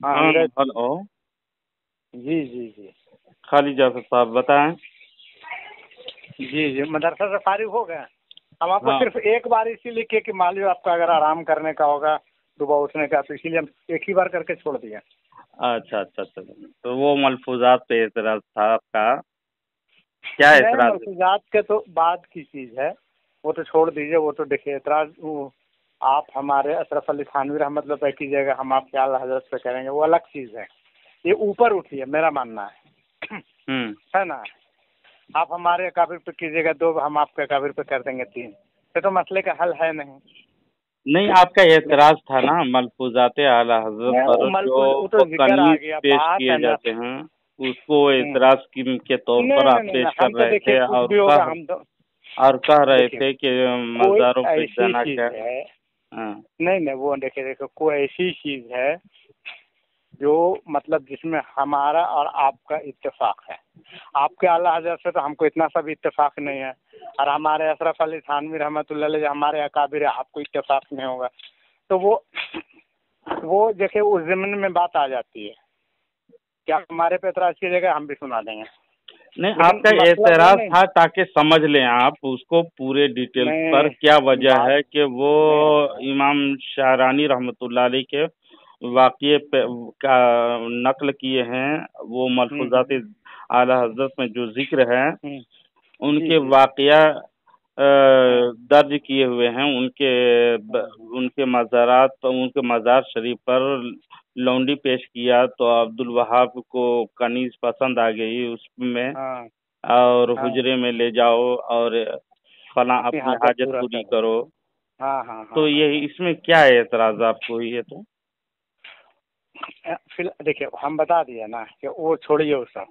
ہاں ہاں انگریز ہلو جی جی جی خالد جعفر صاحب بتائیں. جی جی مدرسہ سے فارغ ہو گئے. ہم آپ کو ہاں صرف ایک بار اسی لیے کیے کہ مان لیجیے آپ کا اگر آرام کرنے کا ہوگا صبح اٹھنے کا تو اسی لیے ہم ایک ہی بار کر کے چھوڑ دیا. اچھا اچھا اچھا. تو وہ ملفوظات پہ اعتراض تھا آپ کا، کیا نہیں اعتراض ہے؟ ملفوظات کے تو بعد کی چیز ہے، وہ تو چھوڑ دیجیے. وہ تو دیکھیے اعتراض آپ ہمارے اشرف علی تھانوی رحمۃ اللہ پہ کیجیے گا، ہم آپ کے اعلیٰ حضرت پہ کریں گے، وہ الگ چیز ہے. یہ اوپر اٹھی ہے میرا ماننا ہے نا. آپ ہمارے اکابر پہ کیجیے گا 2، ہم آپ کے اکابر پہ کر دیں گے 3. یہ تو مسئلے کا حل ہے نہیں. نہیں آپ کا اعتراض تھا نا ملفوظات اعلیٰ حضرت پر وہ تو جو ذکر آ کنیز گیا پیش بات کیے ہے نا. جاتے ہیں اس کو اعتراض کے طور پر نہیں آپ نہیں پیش ہم کر تو رہے دیکھیے تھے کچھ بھی ہوگا ہم تو کہہ رہے دیکھیے تھے کہ کوئی مزاروں پہ ایسی زنا چیز کا. ہے. ہاں نہیں وہ دیکھیے کوئی ایسی چیز ہے جو مطلب جس میں ہمارا اور آپ کا اتفاق ہے. آپ کے اعلیٰ حضرت سے تو ہم کو اتنا سا بھی اتفاق نہیں ہے، اور ہمارے اشرف علی تھانوی رحمۃ اللہ علیہ ہمارے اکابر آپ کو اتفاق نہیں ہوگا. تو وہ دیکھیں اس ضمن میں بات آ جاتی ہے. کیا ہمارے پہ اعتراض کیجیے گا ہم بھی سنا دیں گے. نہیں آپ لیکن کا مسئلہ وہ اعتراض نہیں تھا تاکہ سمجھ لیں آپ اس کو پورے ڈیٹیلز پر کیا وجہ بات ہے کہ وہ نہیں امام شاہرانی رحمۃ اللہ علیہ کے واقعے پہ کا نقل کیے ہیں. وہ ملفوظات اعلیٰ حضرت میں جو ذکر ہے ان جی کے جی واقعہ ہاں درج کیے ہوئے ہیں. ان کے مزارات، ان کے مزار شریف پر لونڈی پیش کیا تو عبد الوہاب کو کنیز پسند آ گئی اس میں، ہاں اور ہاں حجرے میں لے جاؤ اور فلاں اپنی حاجت پورا پوری کرو. کرو. ہاں ہاں ہاں تو ہاں یہ اس میں کیا اعتراض آپ کو؟ یہ تو دیکھیے ہم بتا دیے نا کہ وہ چھوڑیے وہ سب.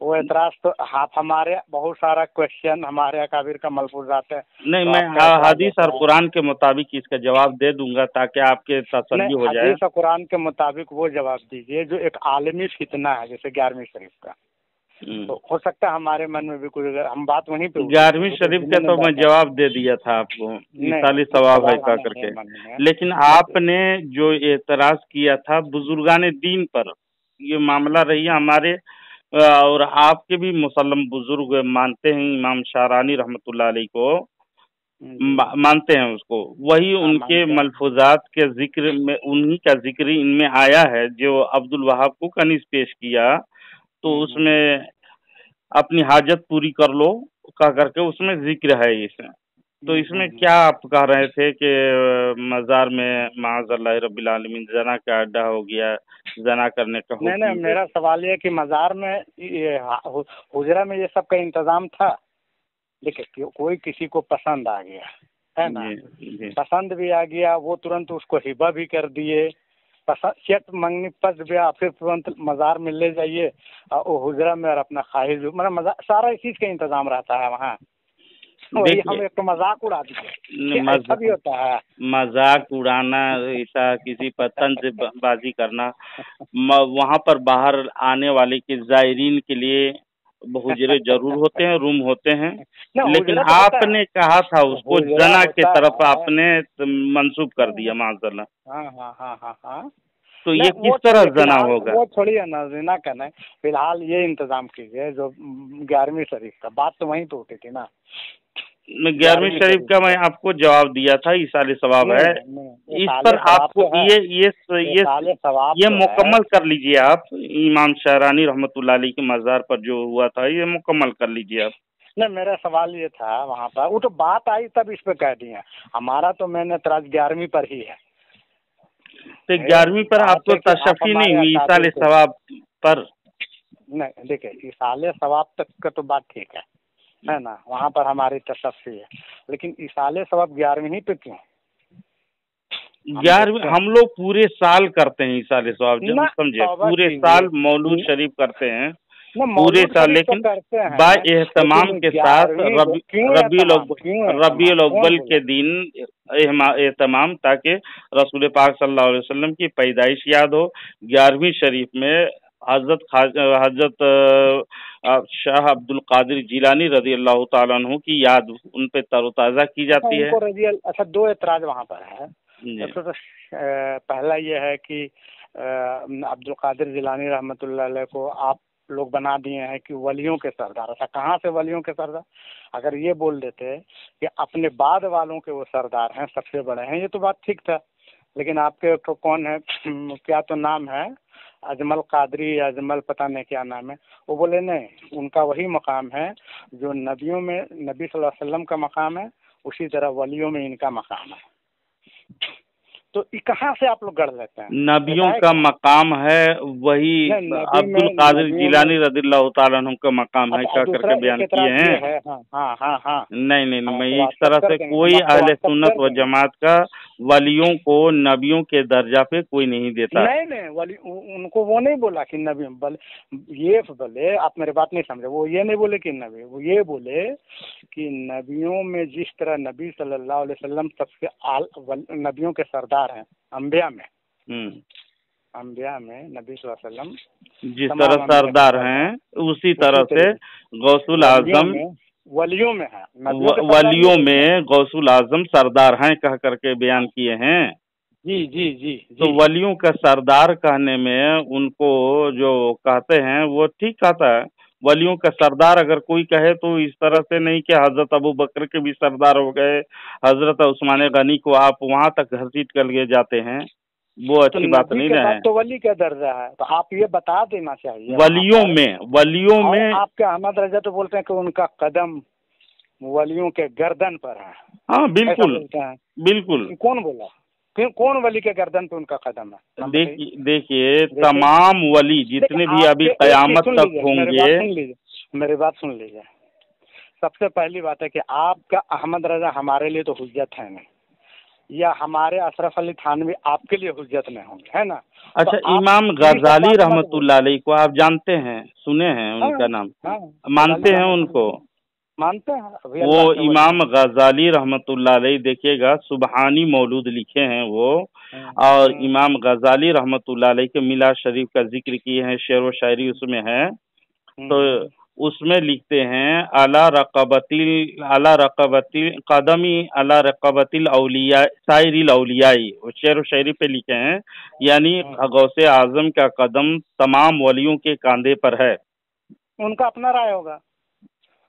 وہ اعتراض تو آپ ہمارے بہت سارا کوشچن ہمارے اکابر کا ملفوظات ہے نہیں، تو میں آپ کا اعتراض حدیث اور ہوتا ہے. قرآن کے مطابق اس کا جواب دے دوں گا تاکہ آپ کے تسلی نہیں ہو جائے. حدیث اور قرآن کے مطابق وہ جواب دیجیے جو ایک عالمی فتنہ ہے جیسے 11ویں شریف کا. تو ہو سکتا ہے ہمارے من میں بھی کوئی، ہم بات وہیں پہ اٹھی تھی 11ویں وہ تو شریف کا ضمن میں تو میں بات ہے. جواب دے دیا تھا آپ کو، نہیں ایصال وہ ثواب ہے سوال کہا ہمیں کر نہیں کے. من میں لیکن آپ نے جو اعتراض کیا تھا بزرگان دین پر، یہ معاملہ رہی ہے ہمارے اور آپ کے بھی مسلم بزرگ مانتے ہیں امام شاہرانی رحمۃ اللہ علیہ کو، جی مانتے ہیں اس کو. وہی ہاں ان کے مانتے ہیں. ملفوظات کے ذکر میں انہی کا ذکر ان میں آیا ہے جو عبد الوہاب کو کنیز پیش کیا تو اس میں اپنی حاجت پوری کر لو کہہ کر کے اس میں ذکر ہے. تو اس میں کیا آپ کہہ رہے تھے کہ مزار میں معاذ اللہ رب العالمین زنا کا اڈا ہو گیا، زنا کرنے کا نہیں حکم دے. میرا سوال یہ ہے کہ مزار میں حجرہ میں یہ سب کا انتظام تھا. دیکھیے کوئی کسی کو پسند آ گیا ہے نا، جی جی پسند بھی آ گیا وہ ترنت اس کو ہبہ بھی کر دیے. چیک منگنی پس گیا پھر ترنت مزار میں لے جائیے اور وہ حجرہ میں اور اپنا خواہش مطلب سارا اس چیز کا انتظام رہتا ہے وہاں. وہی ہم دیکھیے ایک تو مذاق اڑا دیے، ایسا بھی ہوتا ہے. مذاق اڑانا، ایسا کسی پر طنز بازی کرنا، وہاں پر باہر آنے والے کے زائرین کے لیے حجرے ضرور ہوتے ہیں، روم ہوتے ہیں. نہ لیکن حجرہ تو آپ ہوتا نے ہے، کہا تھا اس کو حجرہ زنا کی ہوتا طرف ہے. آپ نے منسوب کر دیا معاذ اللہ. ہاں ہاں ہاں ہاں ہاں تو یہ نہیں وہ کس طرح چھوڑیے فی زنا الحال، ہوگا؟ وہ چھوڑیے نا زنا کا نہیں. فی الحال یہ انتظام کیجیے جو 11ویں شریف کا بات تو وہیں تو اٹھی تھی نا. 11ویں شریف کا میں آپ کو جواب دیا تھا ایصال ثواب ہے. اس اصال پر ثواب آپ کو تو ہے، اصال ثواب یہ تو ہے. مکمل کر لیجئے آپ. امام شاہرانی رحمۃ اللہ علیہ کے مزار پر جو ہوا تھا یہ مکمل کر لیجئے آپ. نہیں میرا سوال یہ تھا وہاں پر، وہ تو بات آئی تب اس پہ کہہ دیے. ہمارا تو میں نے اعتراض 11ویں پر ہی ہے. تو 11ویں پر آپ بات کو ہے کہ آپ تشفی نہیں ہمارے ہوئی اکابر ایصال کو، ثواب پر؟ نہیں دیکھیے اصال ثواب تک کا تو بات ٹھیک ہے نا، وہاں پر ہماری تشفی ہے. لیکن اصال ثواب 11ویں پہ کیوں؟ 11ویں ہم لوگ پورے سال کرتے ہیں ایصال ثواب، جب نہ سمجھے توبہ پورے کیجیے. سال مولود شریف کرتے ہیں نہ پورے مولود سال، شریف تو لیکن کرتے با ہیں اہتمام لیکن کے ساتھ 11ویں کو کیوں اہتمام، کیوں ربیع اہتمام کون الاول بولا؟ کے دن اہتمام تاکہ رسول پاک صلی اللہ علیہ وسلم کی پیدائش یاد ہو. 11ویں شریف میں حضرت شاہ عبد القادر جیلانی رضی اللہ تعالیٰ عنہ کی یاد ان پہ تر و تازہ کی اچھا جاتی ان ہے. کو اچھا دو اعتراض وہاں پر ہے. جی ایک تو پہلا یہ ہے کہ عبد القادر جیلانی رحمۃ اللہ علیہ کو آپ لوگ بنا دیے ہیں کہ ولیوں کے سردار. اچھا کہاں سے ولیوں کے سردار؟ اگر یہ بول دیتے کہ اپنے بعد والوں کے وہ سردار ہیں، سب سے بڑے ہیں، یہ تو بات ٹھیک تھا. لیکن آپ کے تو کون ہے، کیا تو نام ہے، اجمل قادری، اجمل پتہ نہیں کیا نام ہے، وہ بولے نہیں، ان کا وہی مقام ہے جو نبیوں میں نبی صلی اللہ علیہ وسلم کا مقام ہے، اسی طرح ولیوں میں ان کا مقام ہے. تو یہ کہاں سے آپ لوگ گڑھ لیتے ہیں؟ نبیوں کا مقام ہے وہی عبد القادر جیلانی رضی اللہ تعالیٰ عنہ کا مقام ہے کہہ کر کے بیان کیے ہیں. نہیں میں اس طرح سے کوئی اہل سنت و جماعت کا ولیوں کو نبیوں کے درجہ پہ کوئی نہیں دیتا. نہیں ولی ان کو وہ نہیں بولا کہ نبی، یہ بولے آپ میرے بات نہیں سمجھے، وہ یہ نہیں بولے کہ نبی، وہ یہ بولے کہ نبیوں میں جس طرح نبی صلی اللہ علیہ وسلم سب سے نبیوں کے سردار ہیں، انبیاء میں نبی صلی اللہ علیہ وسلم جس طرح سردار ہیں اسی طرح سے غوث الاعظم ولیوں میں ہے، ولیوں میں غوث الاعظم سردار ہیں کہہ کر کے بیان کیے ہیں. جی تو ولیوں کا سردار کہنے میں ان کو جو کہتے ہیں وہ ٹھیک کہتا ہے. ولیوں کا سردار اگر کوئی کہے تو اس طرح سے نہیں کہ حضرت ابو بکر کے بھی سردار ہو گئے، حضرت عثمان غنی کو آپ وہاں تک گھسیٹ کر لے جاتے ہیں، وہ اچھی بات نہیں رہے. تو ولی کا درجہ ہے تو آپ یہ بتا دینا چاہیے. ولیوں میں آپ کے احمد رضا تو بولتے ہیں کہ ان کا قدم ولیوں کے گردن پر ہے. ہاں بالکل. کون بولا؟ کون ولی کے گردن پہ ان کا قدم ہے؟ دیکھیے تمام ولی جتنے بھی ابھی قیامت تک ہوں گے. میری بات سن لیجیے. سب سے پہلی بات ہے کہ آپ کا احمد رضا ہمارے لیے تو حجت ہے نہیں، یا ہمارے اشرف علی تھانوی آپ کے لیے حجت نہیں ہوں گے، ہے نا. اچھا امام غزالی رحمۃ اللہ علیہ کو آپ جانتے ہیں، سنے ہیں ان کا نام، مانتے ہیں ان کو؟ مانتے ہیں. وہ امام غزالی رحمۃ اللہ علیہ دیکھیے گا سبحانی مولود لکھے ہیں وہ، اور امام غزالی رحمۃ اللہ علیہ کے میلاد شریف کا ذکر کیے ہیں، شعر و شاعری اس میں ہے. تو اس میں لکھتے ہیں اعلیٰ رقبتی قدمی اعلیٰ رقبت الاولیاء سائر الاولیاء، شعر و شاعری پہ لکھے ہیں، یعنی غوث اعظم کا قدم تمام ولیوں کے کاندھے پر ہے. ان کا اپنا رائے ہوگا،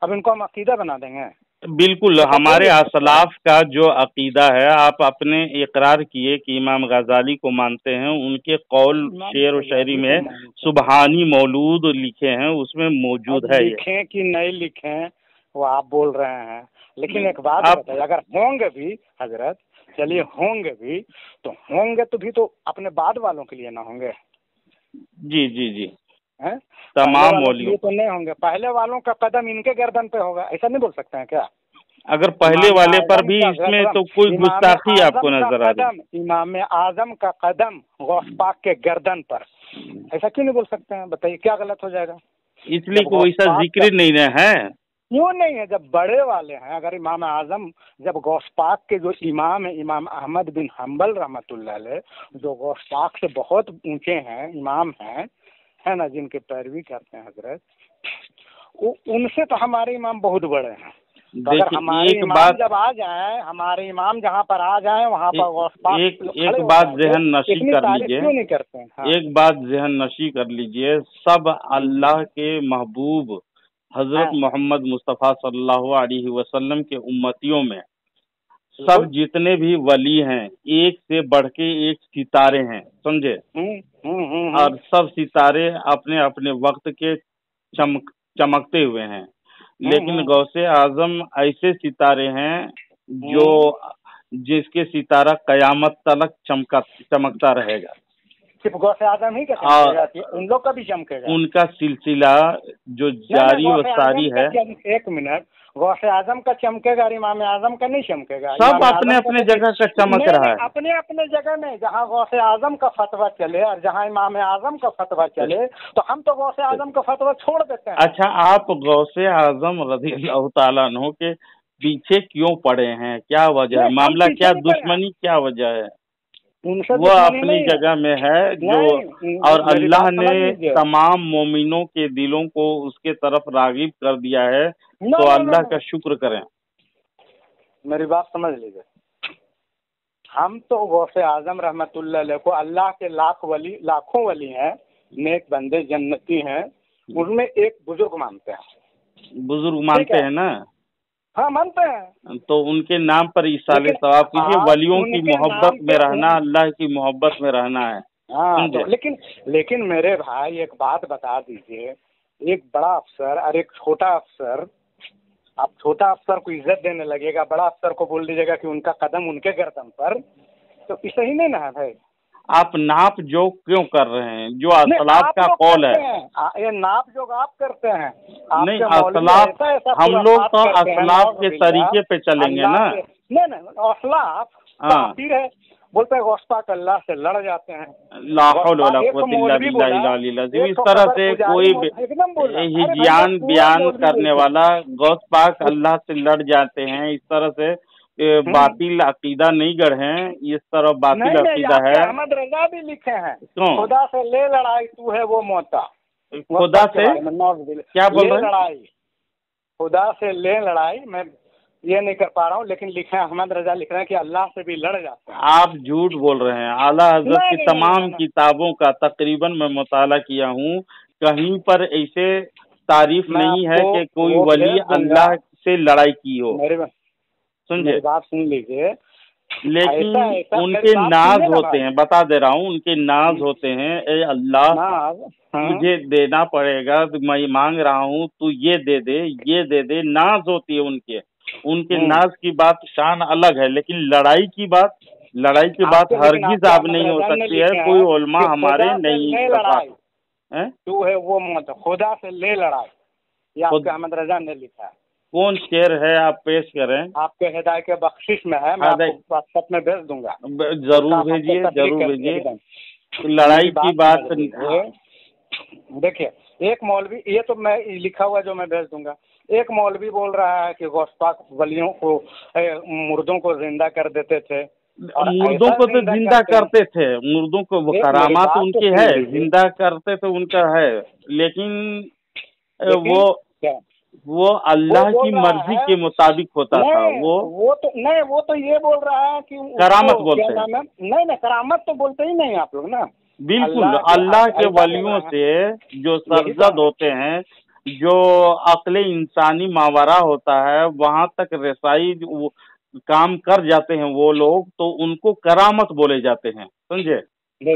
اب ان کو ہم عقیدہ بنا دیں گے. بالکل ہمارے اسلاف کا جو عقیدہ ہے، آپ اپنے اقرار کیے کہ امام غزالی کو مانتے ہیں، ان کے قول شعر و شاعری میں سبحانی مولود لکھے ہیں، اس میں موجود ہے. لکھیں کہ نہیں لکھیں وہ آپ بول رہے ہیں، لیکن ایک بات بتائیے، اگر ہوں گے بھی حضرت، چلیے ہوں گے بھی تو بھی تو اپنے بعد والوں کے لیے نہ ہوں گے. جی تمام ولیوں تو نہیں ہوں گے، پہلے والوں کا قدم ان کے گردن پہ ہوگا، ایسا نہیں بول سکتے ہیں کیا؟ اگر پہلے والے پر بھی اس میں تو کوئی گستاخی آپ کو نظر آ رہی. امام اعظم کا قدم غوث پاک کے گردن پر، ایسا کیوں نہیں بول سکتے ہیں؟ بتائیے کیا غلط ہو جائے گا؟ اس لیے کوئی ایسا ذکر نہیں ہے. کیوں نہیں ہے؟ جب بڑے والے ہیں، اگر امام اعظم جب غوث پاک کے جو امام ہیں، امام احمد بن حنبل رحمۃ اللہ علیہ، جو غوث پاک سے بہت اونچے ہیں، امام ہیں، ہے نا، جن کے پیروی کرتے ہیں حضرت، ان سے تو ہمارے امام بہت بڑے ہیں. اگر ہمارے امام جب آ جائیں، ہمارے امام جہاں پر آ جائیں وہاں پر غوث پاک ایک بات ذہن نشی کر لیجئے، کیوں نہیں کرتے ہیں؟ ایک بات ذہن نشی کر لیجئے، سب اللہ کے محبوب حضرت محمد مصطفیٰ صلی اللہ علیہ وسلم کے امتیوں میں سب جتنے بھی ولی ہیں ایک سے بڑھ کے ایک ستارے ہیں، سمجھے، اور سب ستارے اپنے اپنے وقت کے چمکتے ہوئے ہیں. لیکن غوث اعظم ایسے ستارے ہیں جو جس کے ستارہ قیامت تلک چمکتا رہے گا. صرف غوث اعظم ہی کا چمکے گا، ان لوگ کا بھی چمکے گا. ان کا سلسلہ جو جاری و ساری ہے. ایک منٹ، غوث اعظم کا چمکے گا، امام اعظم کا نہیں چمکے گا. سب اپنے اپنے جگہ کا چمک رہا ہے. اپنے اپنے جگہ نہیں، جہاں غوث اعظم کا فتویٰ چلے اور جہاں امام اعظم کا فتویٰ چلے تو ہم تو غوث اعظم کا فتویٰ چھوڑ دیتے ہیں. اچھا آپ غوث اعظم رضی اللہ تعالیٰ عنہ کے پیچھے کیوں پڑے ہیں؟ کیا وجہ ہے؟ معاملہ کیا دشمنی کیا وجہ ہے؟ وہ اپنی جگہ میں ہے جو، اور اللہ نے تمام مومنوں کے دلوں کو اس کے طرف راغب کر دیا ہے، تو اللہ کا شکر کریں. میری بات سمجھ لیجیے، हम तो गौसे आजम रहमतुल्लाह अलैह को अल्लाह के लाखों वली हैं, नेक बंदे जन्नती हैं, उनमें एक बुजुर्ग मानते हैं। बुजुर्ग मानते हैं ना? हाँ मानते हैं। तो उनके नाम पर इसाले सवाब कीजिए। वलियों की मोहब्बत में रहना, अल्लाह की मोहब्बत में रहना है। हाँ तो लेकिन मेरे भाई एक बात बता दीजिए, एक बड़ा अफसर और एक छोटा अफसर, आप छोटा अफसर को इज्जत देने लगेगा, बड़ा अफसर को बोल दीजिएगा कि उनका कदम उनके गर्दन पर, तो इसे ही नहीं ना है भाई। आप नाप जोक क्यों कर रहे हैं? जो असलाफ का कौल है, ये नाप जोक आप करते हैं। नहीं, असलाफ हम लोग तो असलाफ के तरीके पे चलेंगे ना। नहीं असलाफ काफिर है, बोलते हैं गौसपाक अल्लाह से लड़ जाते हैं। ला हौल वला कुव्वता इल्ला बिल्लाहिल अज़ीम। इस तरह से कोई हिजयान बयान करने वाला गौस पाक अल्लाह से लड़ जाते हैं, इस तरह से बातिल अकीदा नहीं गढ़े, इस तरह बातिल अकीदा है। अहमद रजा भी लिखे हैं, खुदा से ले लड़ाई तू है वो मोता। खुदा से क्या बोल रहे हैं? लड़ाई, खुदा से ले लड़ाई, मैं ये नहीं कर पा रहा हूँ, लेकिन लिखे हैं, अहमद रजा लिख रहे हैं कि अल्लाह से भी लड़ जाते हैं। आप झूठ बोल रहे हैं। आला हजरत की तमाम किताबों का तकरीबन मैं मुताला किया हूँ, कहीं पर ऐसे तारीफ नहीं है कि कोई वली अल्लाह से लड़ाई की हो। मेरी बात सुन लीजिए। लेकिन उनके नाज होते हैं, बता दे रहा हूँ, उनके नाज होते हैं, ए अल्लाह तुझे देना पड़ेगा, मैं मांग रहा हूँ, तू ये दे दे, नाज होती है उनके नाज की बात शान अलग है। लेकिन लड़ाई की बात हरगिज आप नहीं हो सकती है। कोई उलमा हमारे नहीं तू है वो मत खुदा से ले लड़ाई, ये आपके अहमद रजा ने लिखा है। कौन शेर है, आप पेश करें? आपके हिदायत के बख्शिश में है, मैं आपको व्हाट्सएप में भेज दूंगा। जरूर भेजिए। तो लड़ाई की बात देखिए, एक मौलवी, ये तो मैं लिखा हुआ जो मैं भेज दूंगा, एक मौलवी बोल रहा है कि गौसपाक वलियों को मुर्दों को जिंदा कर देते थे। मुर्दों को तो जिंदा करते थे, मुर्दों को वो करामात उनकी है, जिंदा करते तो उनका है, लेकिन वो अल्लाह की मर्जी के मुताबिक होता था। वो तो ये बोल रहा है कि करामत बोलते हैं। नहीं, करामत तो बोलते ही नहीं आप लोग ना। बिल्कुल, अल्लाह के वलियों से जो सरजद होते हैं, जो अक्ल इंसानी मावरा होता है, वहां तक रसाई काम कर जाते हैं वो लोग, तो उनको करामत बोले जाते हैं, समझे?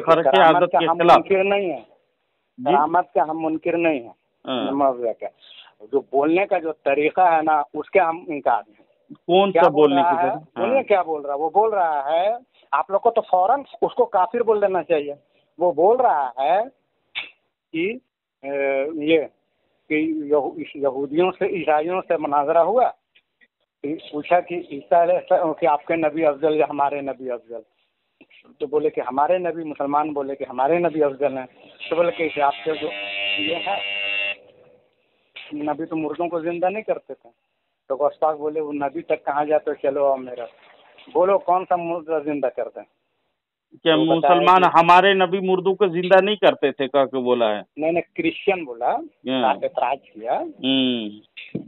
खर्के आदत के खिलाफ नहीं है, करामत का हम मुनकिर नहीं है। जो बोलने का जो तरीका है ना, उसके हम इनकार हैं। कौन सा बोलने की तरह? सुनिए क्या बोल रहा है। वो बोल रहा है, आप लोग को तो फौरन उसको काफिर बोल देना चाहिए। वो बोल रहा है कि यहूदियों से ईसाइयों से मुनाजरा हुआ, पूछा कि ईसा कि आपके नबी अफजल या हमारे नबी अफजल, तो बोले कि हमारे नबी, मुसलमान बोले कि हमारे नबी अफजल हैं। तो बोले कि आपके जो ये है नबी तो मुर्दों को जिंदा नहीं करते थे। तो गौसपाक बोले वो नबी तक कहाँ जाते हो, चलो अब मेरा बोलो कौन सा मुर्दा जिंदा करते हैं? क्या तो मुसलमान हमारे नबी मुर्दों को जिंदा नहीं करते थे कह के बोला है? नहीं, क्रिश्चियन बोला, एतराज किया,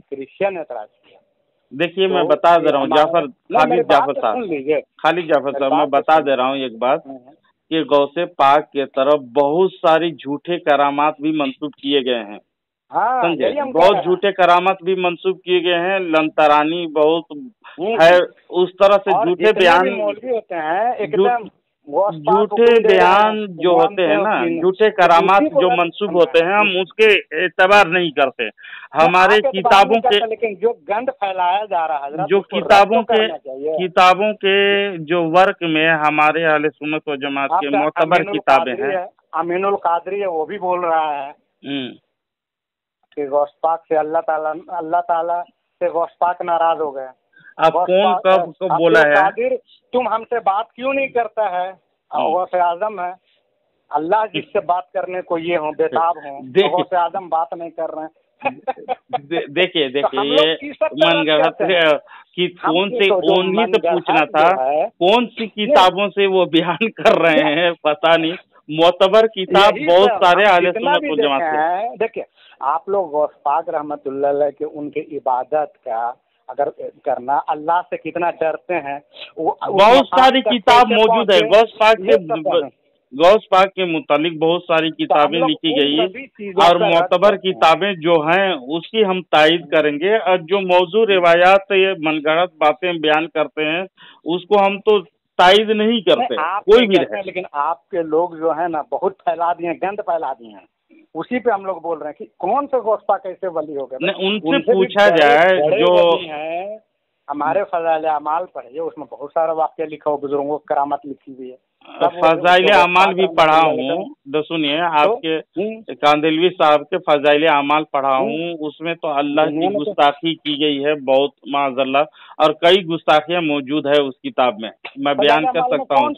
क्रिश्चियन एतराज किया। देखिए मैं बता दे रहा हूँ खालिद जाफर साहब, मैं बता दे रहा हूँ एक बात कि गौसे पाक के तरफ बहुत सारी झूठे करामात भी मंसूब किए गए हैं। समझे? बहुत झूठे करामात भी मंसूब किए गए हैं। लंतरानी बहुत है, उस तरह से झूठे बयान होते हैं, एकदम झूठे बयान जो होते हैं ना, झूठे करामात जो मंसूब होते हैं, हम उसके एतबार नहीं करते। हमारे किताबों के, लेकिन जो गंद फैलाया जा रहा है, जो किताबों के जो वर्क में हमारे अहले सुन्नत व जमात के मोतबर किताबें हैं, अमीनुल कादरी है, वो भी बोल रहा है कि गौसपाक से अल्लाह ताला से गौसपाक नाराज हो गए। अब कौन कब बोला है? तुम हमसे बात क्यों नहीं करता है? गौसे आजम है, अल्लाह जिससे बात करने को ये हो बेताब हो, गौसे आजम बात नहीं कर रहे हैं। देखिए ये मन गलत है कि कौन से उन्हीं से पूछना था, कौन सी किताबों से वो बयान कर रहे हैं पता नहीं। मोतबर किताब बहुत सारे अहले सुन्नत वल जमात के। देखिए आप लोग गौसपाक रहमतुल्लाह अलैह के उनके इबादत का अगर करना, अल्लाह से कितना डरते हैं, वो बहुत सारी किताब मौजूद है गौस पाक के मुतालिक बहुत सारी किताबें लिखी गई है, और मोतबर किताबें जो हैं उसकी हम तायद करेंगे, और जो मौजू रिवायात ये मनगढ़ंत बातें बयान करते हैं उसको हम तो तायद नहीं करते कोई भी है। लेकिन आपके लोग जो है ना बहुत फैला दिए, गंद फैला दिए हैं, उसी पे हम लोग बोल रहे हैं कि कौन से गौस पाक कैसे वली हो गए। उनसे पूछा जाए जो है हमारे फज़ाइल अमाल पढ़िए, उसमें बहुत सारा वाक्य लिखा हो, बुजुर्गों की करामत लिखी हुई है। फज़ाइल अमाल भी पढ़ा हूँ, तो सुनिए आपके कांदिलवी साहब के फज़ाइल अमाल पढ़ा हूँ, उसमें तो अल्लाह की गुस्ताखी की गई है बहुत माज़अल्लाह, और कई गुस्ताखियाँ मौजूद है उस किताब में, मैं बयान कर सकता हूँ।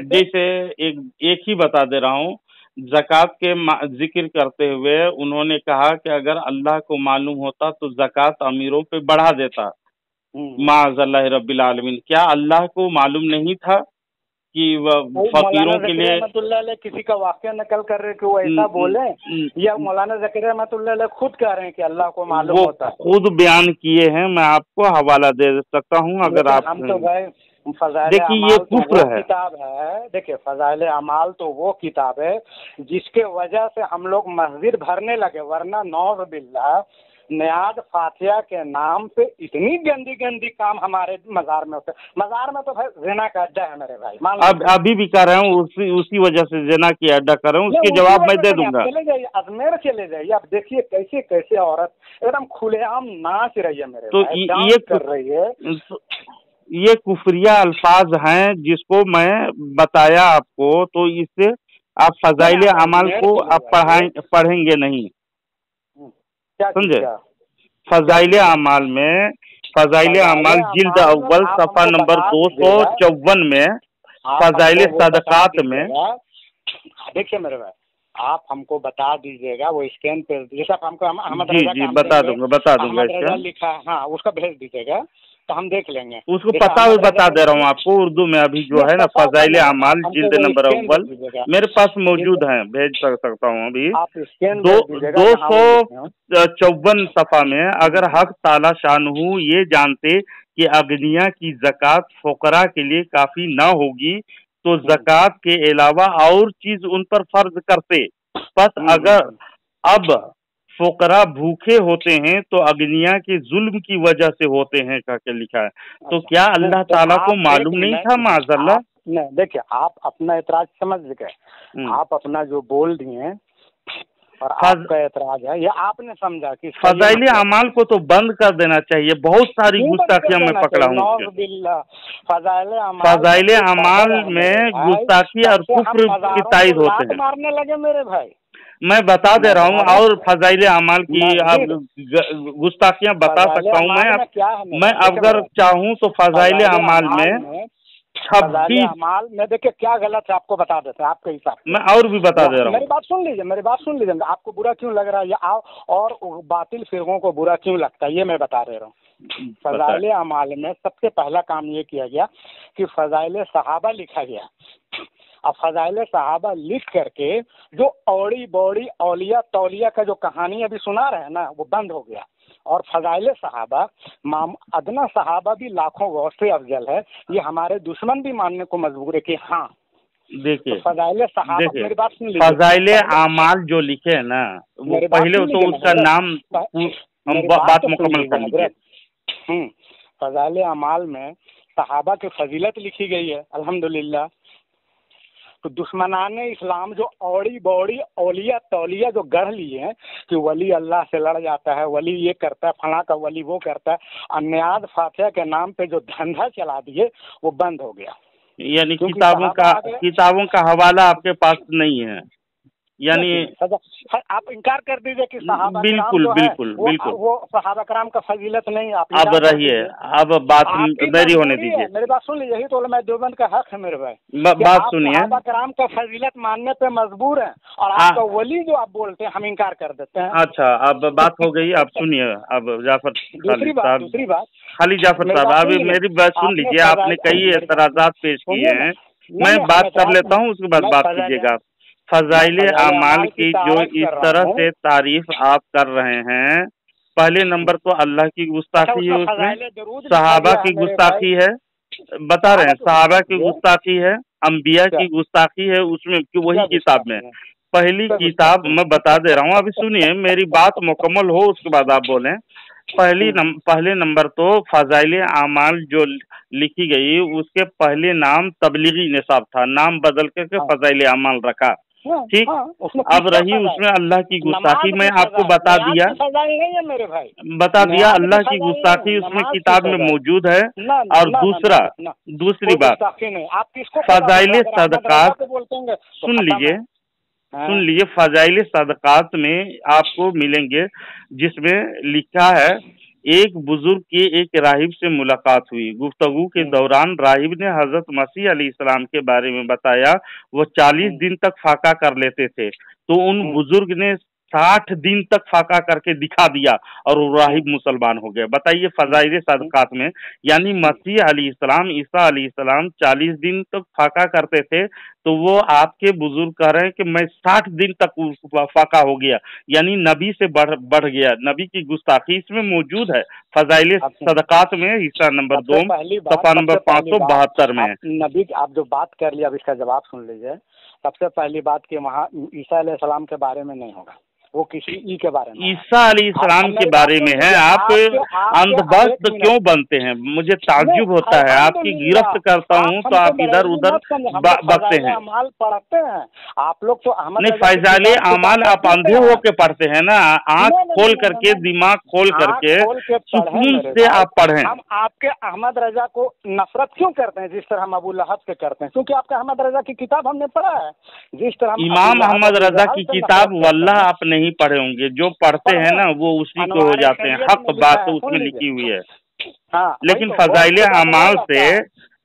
जैसे एक ही बता दे रहा हूँ, ज़कात के जिक्र करते हुए उन्होंने कहा कि अगर अल्लाह को मालूम होता तो ज़कात अमीरों पे बढ़ा देता, माज़अल्लाह रब्बिल आलमीन। क्या अल्लाह को मालूम नहीं था कि फकीरों के लिए किसी का वाक्य नकल कर रहे कि वो ऐसा बोले, या मौलाना ज़करिया रहमतुल्लाह खुद कह रहे हैं कि अल्लाह को मालूम होता है? खुद बयान किए हैं, मैं आपको हवाला दे सकता हूँ अगर आप। हम तो भाई देखिए ये कुफ्र है। किताब है, देखिए फज़ाइल अमाल तो वो किताब है जिसके वजह से हम लोग मस्जिद भरने लगे, वरना नौज़ बिल्लाह नियाज फातिहा के नाम पे इतनी गंदी गंदी काम हमारे मज़ार में होते। मज़ार में तो भाई ज़िना का अड्डा है मेरे भाई, अब अभी भी कर रहा हूँ, उसी वजह से ज़िना की अड्डा कर रहा हूँ, उसके जवाब मैं दे दूंगा। चले जाइए अजमेर चले जाइए, आप देखिए कैसे कैसे औरत एकदम खुलेआम नाच रही है मेरे तो भाई, ये कर रही है। ये कुफरिया अल्फाज हैं जिसको मैं बताया आपको, तो इससे आप फज़ाइल अमाल को आप पढ़ेंगे नहीं, समझे? फज़ाइल अमाल में फज़ाइल अमाल जिल्द अव्वल सफ़ा नंबर 254 में फज़ाइल सदक़ात में। देखिए मेरे भाई, आप हमको बता दीजिएगा वो स्कैन पे, जैसा हमको अहमद जी बता दूंगा लिखा है, हाँ उसका भेज दीजिएगा तो हम देख लेंगे। उसको पता हुआ बता दे रहा हूँ आपको, उर्दू में अभी जो है ना फज़ाइल अमाल जिल्द नंबर अव्वल मेरे पास मौजूद है, भेज सकता हूँ अभी। 254 सफ़ा में, अगर हक ताला शानहू ये जानते कि अगनिया की ज़कात फ़ुक़रा के लिए काफ़ी न होगी तो ज़कात के अलावा और चीज उन पर फर्ज करते, बस अगर अब फ़ुक़रा भूखे होते हैं तो अगनिया के जुल्म की वजह से होते हैं कह के लिखा है। तो क्या अल्लाह ताला को मालूम नहीं था माज़अल्लाह? नहीं, देखिए आप अपना एतराज समझ गए, आप अपना जो बोल दिए और आपका एतराज है ये आपने समझा कि फज़ाइल अमाल को तो बंद कर देना चाहिए, बहुत सारी गुस्ताखियां मैं पकड़ा हूँ। फज़ाइल अमाल में गुस्ताखी और कुफ्र की तायद होते हैं। मारने लगे मेरे भाई, मैं बता दे रहा हूँ, और फज़ाइल अमाल की आप गुस्ताखियां बता सकता हूँ मैं अगर चाहूँ तो फज़ाइल अमाल में 26 अमाल में देखिए क्या गलत है आपको बता देते हैं आपके हिसाब से। मैं और भी बता दे रहा हूँ, मेरी बात सुन लीजिए, आपको बुरा क्यों लग रहा है या और बातिल फिरकों को बुरा क्यों लगता है ये मैं बता दे रहा हूँ। फज़ाइल अमाल में सबसे पहला काम ये किया गया कि फज़ाइल सहाबा लिखा गया। अब फज़ाइल सहाबा लिख करके जो औड़ी बौड़ी औलिया तौलिया का जो कहानी अभी सुना रहे हैं ना वो बंद हो गया, और फज़ाइल सहाबा अदना सहाबा भी लाखों गौर से अफजल है, ये हमारे दुश्मन भी मानने को मजबूर है कि हाँ। देखिए तो फज़ाइल सहाबा, मेरी बात सुन लीजिए, फज़ाइल अमाल जो लिखे है ना वो पहले तो उसका नाम हम बात मुकम्मल कर लीजिए। फज़ाइल अमाल में सहाबा की फजीलत लिखी गई है अल्हम्दुलिल्लाह। तो दुश्मनाने इस्लाम जो औड़ी बौड़ी औलिया तौलिया जो गढ़ लिए हैं कि वली अल्लाह से लड़ जाता है, वली ये करता है, फला का वली वो करता है, अन्याद फातिहा के नाम पे जो धंधा चला दिए वो बंद हो गया। यानी किताबों का हवाला आपके पास नहीं है, यानी आप इनकार कर दीजिए कि सहाबा बिल्कुल बिल्कुल बिल्कुल वो सहाबा कराम का फजीलत नहीं। आप अब रहिए, अब बात मेरी होने दीजिए, मेरी बात सुन लीजिए, यही तो मैं देवबंद का हक है मेरे भाई, बात सुनिए। सहाबा कराम का फजीलत मानने पे मजबूर है और आपका वली जो आप बोलते हैं हम इनकार कर देते हैं। अच्छा अब बात हो गई, आप सुनिए। अब जाफर दूसरी बात खाली जाफर साहब अभी मेरी बात सुन लीजिए, आपने कई एतराज़ात पेश किए हैं, मैं बात कर लेता हूँ उसके बाद बात कीजिएगा। फज़ाइल अमाल की जो इस तरह से तारीफ आप कर रहे हैं, पहले नंबर तो अल्लाह की गुस्ताखी है, उसमें सहाबा की गुस्ताखी है, बता रहे हैं, सहाबा की गुस्ताखी है, अंबिया की गुस्ताखी है उसमें, वही किताब में। पहली किताब मैं बता दे रहा हूँ, अभी सुनिए मेरी बात मुकम्मल हो उसके बाद आप बोलें। पहले नंबर तो फजाइल आमाल जो लिखी गई उसके पहले नाम तबलीगी निसाब था, नाम बदल करके फजाइल आमाल रखा, ठीक। अब रही उसमें अल्लाह की गुस्ताखी, मैं आपको बता दिया अल्लाह की गुस्ताखी उसमें किताब में मौजूद है। और दूसरी बात, फजाइल सदकात सुन लीजिए, फजाइल सदकात में आपको मिलेंगे जिसमें लिखा है एक बुजुर्ग की एक राहिब से मुलाकात हुई। गुफ्तगू के दौरान राहिब ने हजरत मसीह अलैहिस्सलाम के बारे में बताया। वो 40 दिन तक फाका कर लेते थे, तो उन बुजुर्ग ने 60 दिन तक फाका करके दिखा दिया और वो राहिब मुसलमान हो गए। बताइए फजाइल सदकात में, यानी मसीह अलैहिस्सलाम, ईसा अलैहिस्सलाम 40 दिन तक फाका करते थे, तो वो आपके बुजुर्ग कह रहे हैं कि मैं 60 दिन तक फाका हो गया, यानी नबी से बढ़ गया। नबी की गुस्ताखी इसमें मौजूद है फजाइल सदकात में, हिस्सा नंबर 2 सफा नंबर 572 में। नबी आप जो बात कर लिया, अब इसका जवाब सुन लीजिए। सबसे पहली बात कि वहाँ ईसा अलैहिस्सलाम के बारे में नहीं होगा, वो किसी ई के बारे में, ईसा अलैहिस्सलाम के बारे में है। आप अंधभक्त क्यों बनते हैं? मुझे ताज्जुब होता है, आपकी गिरफ्त करता हूँ तो आप इधर उधर बकते हैं। अमाल पढ़ते हैं आप लोग तो नहीं, फजाइल अमाल आप अंधे होके पढ़ते हैं ना, आँख खोल करके, दिमाग खोल करके सुकून से आप पढ़ें। हम आपके अहमद रजा को नफरत क्यों करते हैं जिस तरह हम अबू लहब से करते हैं? क्योंकि आपके अहमद रजा की किताब हमने पढ़ा है। जिस तरह इमाम अहमद रजा की किताब वल्लाह आप नहीं पढ़े होंगे, जो पढ़ते हैं ना वो उसी को हो जाते हैं। हक बात तो उसमें लिखी हुई है। लेकिन फजाइल अमाल से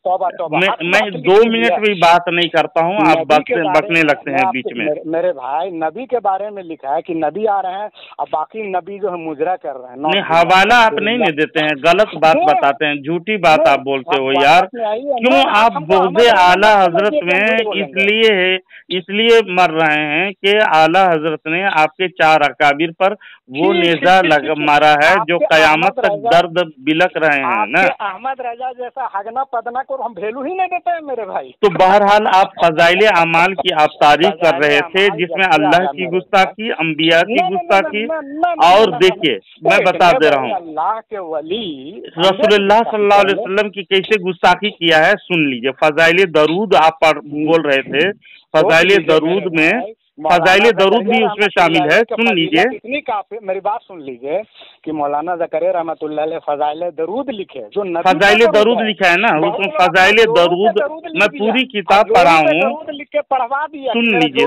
मैं 2 मिनट भी बात नहीं करता हूँ, आप बकने लगते हैं बीच में। मेरे भाई, नबी के बारे में लिखा है कि नबी आ रहे हैं, अब बाकी नबी जो है मुजरा कर रहे हैं। नहीं, हवाला आप नहीं देते हैं, गलत बात बताते हैं, झूठी बात आप बोलते हो यार। क्यों आप बुग़्ज़े आला हजरत में इसलिए मर रहे हैं कि आला हजरत ने आपके 4 अकाबिर पर वो नेजा मारा है जो कयामत तक दर्द बिलक रहे हैं ना। अहमद रजा जैसा हगना पदना को हम वैल्यू ही नहीं देते हैं मेरे भाई। तो बहरहाल आप फजाइल अमाल की आप तारीफ कर रहे थे, जिसमें अल्लाह की गुस्ताखी, अंबिया की गुस्ताखी, और देखिए मैं बता दे रहा हूँ अल्लाह के वली रसूलुल्लाह सल्लल्लाहु अलैहि वसल्लम की कैसे गुस्ताखी किया है सुन लीजिए। फजाइल दरूद आप बोल रहे थे, फजाइल दरूद में फजाइल दरूद भी उसमें शामिल है, सुन लीजिए। इतनी काफी, मेरी बात सुन लीजिए कि मौलाना ज़करिया रहमतुल्लाह अलैह फजाइल दरूद लिखे, जो फजाइल दरूद लिखा है ना, उसमें फजाइल दरूद मैं पूरी किताब पढ़ा हूँ, लिख के पढ़वा दिया। सुन लीजिए,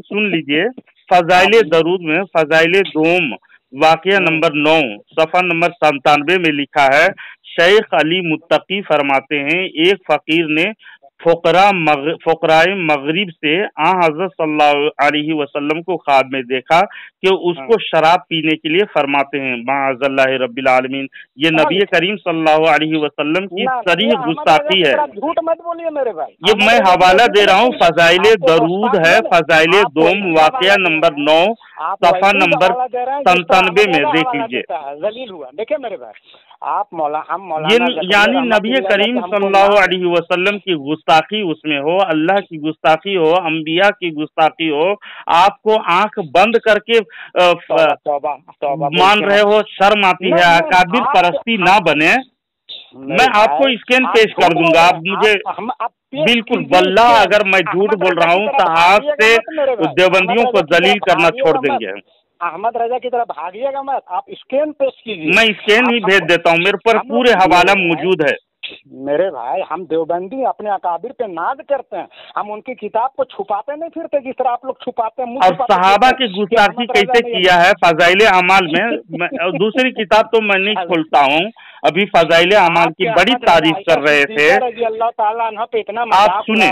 सुन लीजिए। फजाइल दरूद में फजाइल दोम वाक़या नंबर 9 सफ़ा नंबर 97 में लिखा है, शेख अली मुत्तकी फरमाते हैं, एक फकीर ने फ़ुक़राए मग़रिब से हज़रत सल्लल्लाहु अलैहि वसल्लम को ख्वाब में देखा कि उसको शराब पीने के लिए फरमाते हैं। माअज़ल्लाहि रब्बिल आलमीन, ये नबी करीम सल्लल्लाहु अलैहि वसल्लम की सरीह गुस्ताखी है। झूठ मत बोलिए मेरे भाई, ये मैं हवाला दे रहा हूँ, फजाइल दरूद है, फजाइल दोम वाक़या नंबर 9 सफ़ा नंबर 97 में देख लीजिए। जलील हुआ, देखिए मेरे भाई, आप यानी नबी करीम सल्लल्लाहु अलैहि वसल्लम की गुस्ताखी उसमें हो, अल्लाह की गुस्ताखी हो, अंबिया की गुस्ताखी हो, आपको आंख बंद करके मान रहे हो, शर्म आती है। अकाबिर परस्ती ना बने, मैं आपको स्कैन पेश कर दूंगा, आप मुझे बिल्कुल वल्लाह अगर मैं झूठ बोल रहा हूँ तो आज से देवबंदियों को जलील करना छोड़ देंगे। अहमद रजा की तरफ भागिएगा मत, आप स्कैन पेश कीजिए। मैं स्कैन ही भेज देता हूँ, मेरे पर पूरे हवाला मौजूद है। मेरे भाई, हम देवबंदी अपने अकाबिर पे नाज करते हैं, हम उनकी किताब को छुपाते नहीं फिरते जिस तरह आप लोग छुपाते हैं। और सहाबा की गुस्ताखी कैसे किया है फजाइल अमाल में, दूसरी किताब तो मैं नहीं खोलता हूँ, अभी फजाइल अमाल की बड़ी तारीफ कर रहे थे। अल्लाह पे इतना आप सुने,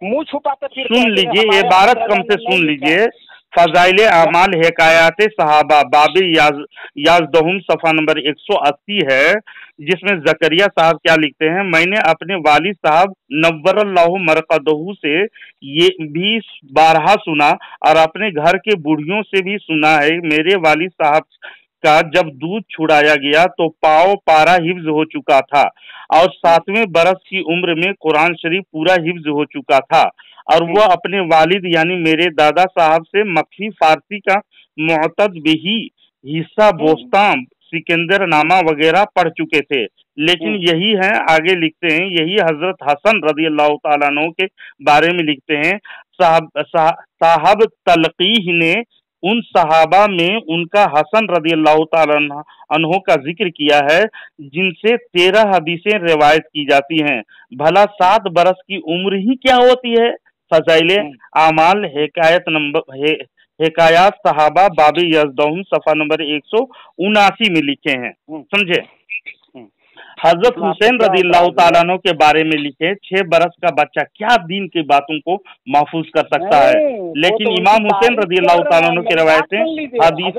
मुँह छुपाते, सुन लीजिए, इबारत कम से सुन लीजिए। फजाइल अमाल हिकायात सहाबा बाब याज़दहुम सफ़ा नंबर 180 है, जिसमें जकरिया साहब क्या लिखते हैं, मैंने अपने वालिद साहब नव्वरल्लाहु मरक़दहू से ये भी बारहा सुना और अपने घर के बूढ़ियों से भी सुना है। मेरे वालिद साहब का जब दूध छुड़ाया गया तो पाव पारा हिफ्ज हो चुका था और 7वें बरस की उम्र में कुरान शरीफ पूरा हिफ्ज हो चुका था और वह अपने वालिद यानी मेरे दादा साहब से मक्खी फारसी का मुअत्तद बिही हिस्सा बोस्ताम सिकंदर नामा वगैरह पढ़ चुके थे। लेकिन यही है, आगे लिखते हैं, यही हजरत हसन रदी अल्लाह ताला अन्हु के बारे में लिखते हैं, साहब तलकीह ने उन सहाबा में उनका हसन रदी अल्लाह ताला अन्हु का जिक्र किया है जिनसे 13 हदीसें रिवायत की जाती हैं। भला 7 बरस की उम्र ही क्या होती है? फजाइले आमाल हिकायात सहाबा बाब याज़दहुम सफ़ा नंबर 179 में लिखे हैं। समझे? हजरत हुसैन रज़ियल्लाहु ताला अन्हु के बारे में लिखे 6 बरस का बच्चा क्या दीन की बातों को महफूज कर सकता है। लेकिन इमाम हुसैन रज़ियल्लाहु ताला अन्हु की रवायतें हदीस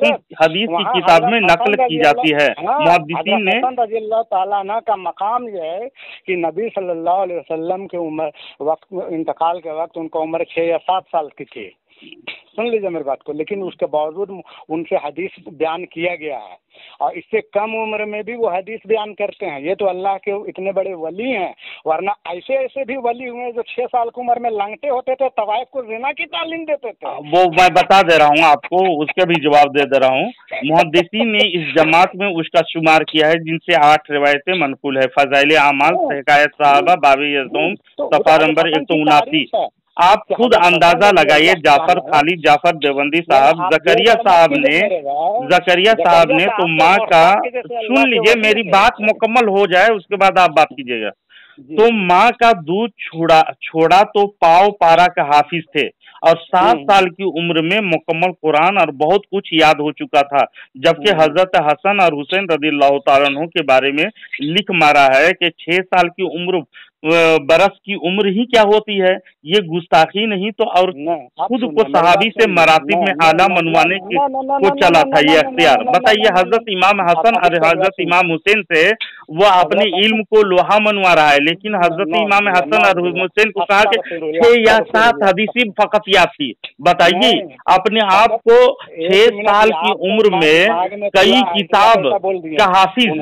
की किताब में नकल की जाती है। मुहद्दिसीन ने रज़ियल्लाहु ताला अन्हु का मकाम ये है कि नबी सल्लल्लाहु अलैहि वसल्लम के उम्र वक्त इंतकाल के वक्त उनका उम्र 6 या 7 साल की थी। सुन लीजिए मेरी बात को। लेकिन उसके बावजूद उनसे हदीस बयान किया गया है और इससे कम उम्र में भी वो हदीस बयान करते हैं। ये तो अल्लाह के इतने बड़े वली हैं, वरना ऐसे ऐसे भी वली हुए जो 6 साल की उम्र में लंगटे होते थे, तवाइफ को ज़िना की तालीम देते थे। वो मैं बता दे रहा हूँ आपको, उसके भी जवाब दे दे रहा हूँ। मुहद्दिसीन ने इस जमात में उसका शुमार किया है जिनसे 8 रिवायतें मनकुल है। फजाइल आमाल हिकायत सहाबा बाब याज़दहुम सफ़ा नंबर 179। आप खुद अंदाजा लगाइए। जाफर खालिद जाफर देवबंदी साहब, जकरिया साहब ने तो माँ का, सुन लीजिए मेरी बात मुकम्मल हो जाए उसके बाद आप बात कीजिएगा। तो माँ का दूध छोड़ा तो पाव पारा का हाफिज थे और 7 साल की उम्र में मुकम्मल कुरान और बहुत कुछ याद हो चुका था। जबकि हजरत हसन और हुसैन रज़ियल्लाहु ताला अन्हु के बारे में लिख मारा है कि 6 साल की उम्र बरस की उम्र ही क्या होती है। ये गुस्ताखी नहीं तो और खुद को सहाबी से मरातिब में आला मनवाने को चला था ये अख्तियार। बताइए, हजरत इमाम हसन और हजरत इमाम हुसैन से वो अपने इल्म को लोहा मनवा रहा है, लेकिन हजरत इमाम हसन और हुसैन को कहा कि 6 या 7 हदीसी फकत याद थी। बताइए, अपने आप को 6 साल की उम्र में कई किताब का हाफिज,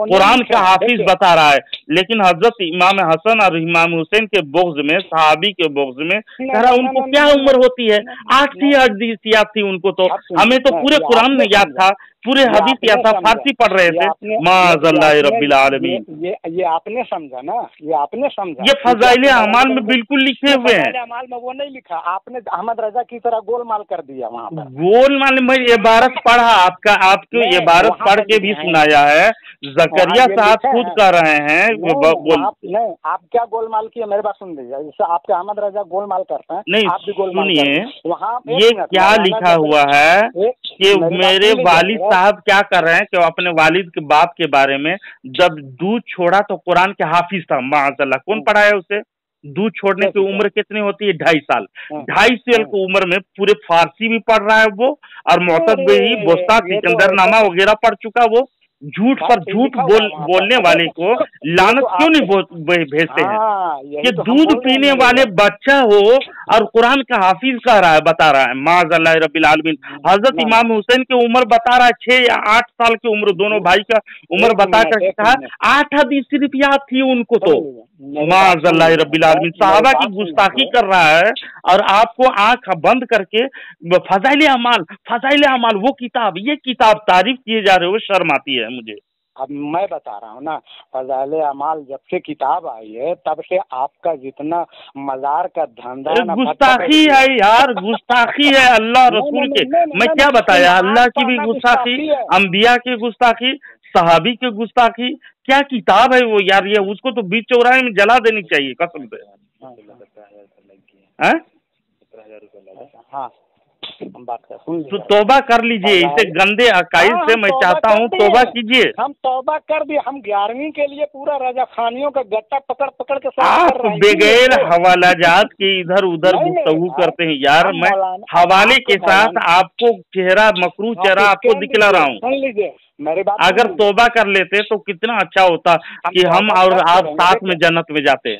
कुरान का हाफिज बता रहा है, लेकिन हजरत इमाम हसन और इमाम हुसैन के बोग्ज में, सहाबी के बोग्ज में कह रहा उनको क्या उम्र होती है। 8 हदीस याद थी उनको, तो हमें तो पूरे कुरान में याद था, पूरे हदीस याद था, फारसी पढ़ रहे थे। माज़ल्लाह रब्बिल आलमीन। ये आपने समझा ना, ये आपने समझा। ये फजाइल अमाल में बिल्कुल लिखे हुए हैं। अमाल में वो नहीं लिखा, आपने अहमद रजा की तरह गोलमाल कर दिया वहाँ पर। गोलमाल में इबारत पढ़ा, आपको इबारत पढ़ के भी सुनाया है। जकरिया साहब खुद कर रहे हैं। नहीं, आप क्या गोलमाल किया, मेरी बात सुन लीजिए। जैसे आपके अहमद रजा गोलमाल करते हैं, नहीं आप भी गोलमाल सुनिए, वहाँ ये क्या लिखा हुआ है कि मेरे वालिद साहब क्या कर रहे हैं कि अपने वालिद के बाप के बारे में, जब दूध छोड़ा तो कुरान के हाफिज था। माशाल्लाह, कौन पढ़ाया उसे? दूध छोड़ने की उम्र कितनी होती है? 2.5 साल। 2.5 साल की उम्र में पूरे फारसी भी पढ़ रहा है वो, और मुअत्तद भी बोस्ता सिकंदर नामा वगैरह पढ़ चुका वो। झूठ पर झूठ बोलने वाले को लानत क्यों नहीं भेजते हैं कि दूध पीने वाले बच्चा हो और कुरान का हाफिज कह रहा है, बता रहा है। माज़ल्लाह रब्बिल आलमीन। हजरत इमाम हुसैन की उम्र बता रहा है 6 या 8 साल की उम्र, दोनों भाई का उम्र बता कर कहा 8 हदीस सिर्फ याद थी उनको। तो माज़ल्लाह रब्बिल आलमीन, सहाबा की गुस्ताखी कर रहा है और आपको आंख बंद करके फजाइल अमाल वो किताब, ये किताब तारीफ किए जा रहे हो, शर्म आती है मुझे। अब मैं बता रहा हूँ ना, फजाइल अमाल जब से किताब आई है तब से आपका जितना मजार का धंधा, गुस्ताखी है यार, गुस्ताखी है अल्लाह रसूल के। मैं क्या बताया, अल्लाह की भी गुस्ताखी, अंबिया की गुस्ताखी, सहाबी की गुस्ताखी। क्या किताब है वो यार, ये उसको तो बीच चौराहे में जला देनी चाहिए कसम से। हाँ, हम बात कर, सुन तो तौबा कर लीजिए, इसे गंदे अकाइद से मैं चाहता हूँ तौबा कीजिए। हम तौबा कर दिए, हम 11वीं के लिए पूरा रजा खानियों का गट्टा पकड़ पकड़ के आप बगैर हवालाजात के इधर उधर गुफ्तगू करते हैं यार। मैं हवाले के साथ आपको चेहरा, मकरू चेहरा आपको दिखला रहा हूँ। सुन लीजिए मेरी बात, अगर तौबा कर लेते तो कितना अच्छा होता कि हम और आप साथ में जन्नत में जाते।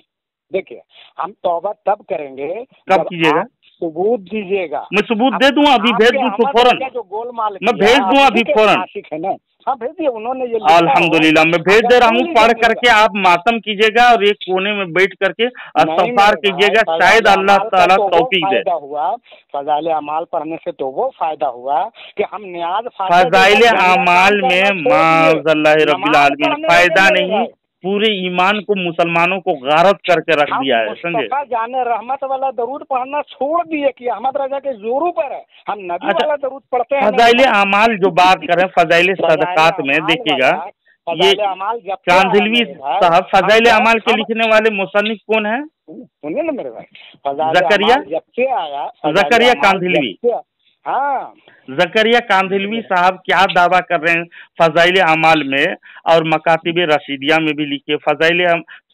देखिए हम तौबा तब करेंगे कब कीजिएगा? सबूत दीजिएगा। मैं सबूत दे दूं, अभी भेज दूं फौरन, जो गोलमाल मैं भेज दूं अभी फौरन। है ना, हाँ भेज दिए उन्होंने ये। अल्हम्दुलिल्लाह मैं भेज दे रहा हूँ, पढ़ करके आप मातम कीजिएगा और एक कोने में बैठ करके इस्तग़फ़ार कीजिएगा, शायद अल्लाह ताला तौफीक दे। हुआ फ़ज़ाइल अमाल पढ़ने से तो वो फायदा हुआ कि हम नियाज फ़ज़ाइल अमाल में माज़ल्लाह रब्बिल आलमीन फायदा नहीं, पूरे ईमान को मुसलमानों को गारत करके रख दिया है। समझे? जाने रहमत वाला दरूद पढ़ना छोड़ दिए कि अहमद रजा के जोरों पर है, हम नबी वाला दरूद पढ़ते हैं। फ़ज़ाइल अमाल जो बात करें, फ़ज़ाइल सदक़ात में देखिएगा, ये कांधिलवी साहब फ़ज़ाइल अमाल के लिखने वाले मुसन्निफ कौन है? सुनिए ना मेरे भाई, ज़करिया कांधिलवी। हाँ, ज़करिया कांधिलवी साहब क्या दावा कर रहे हैं फ़ज़ाइल अमाल में, और मकातिब रशीदिया में भी लिखे। फ़ज़ाइल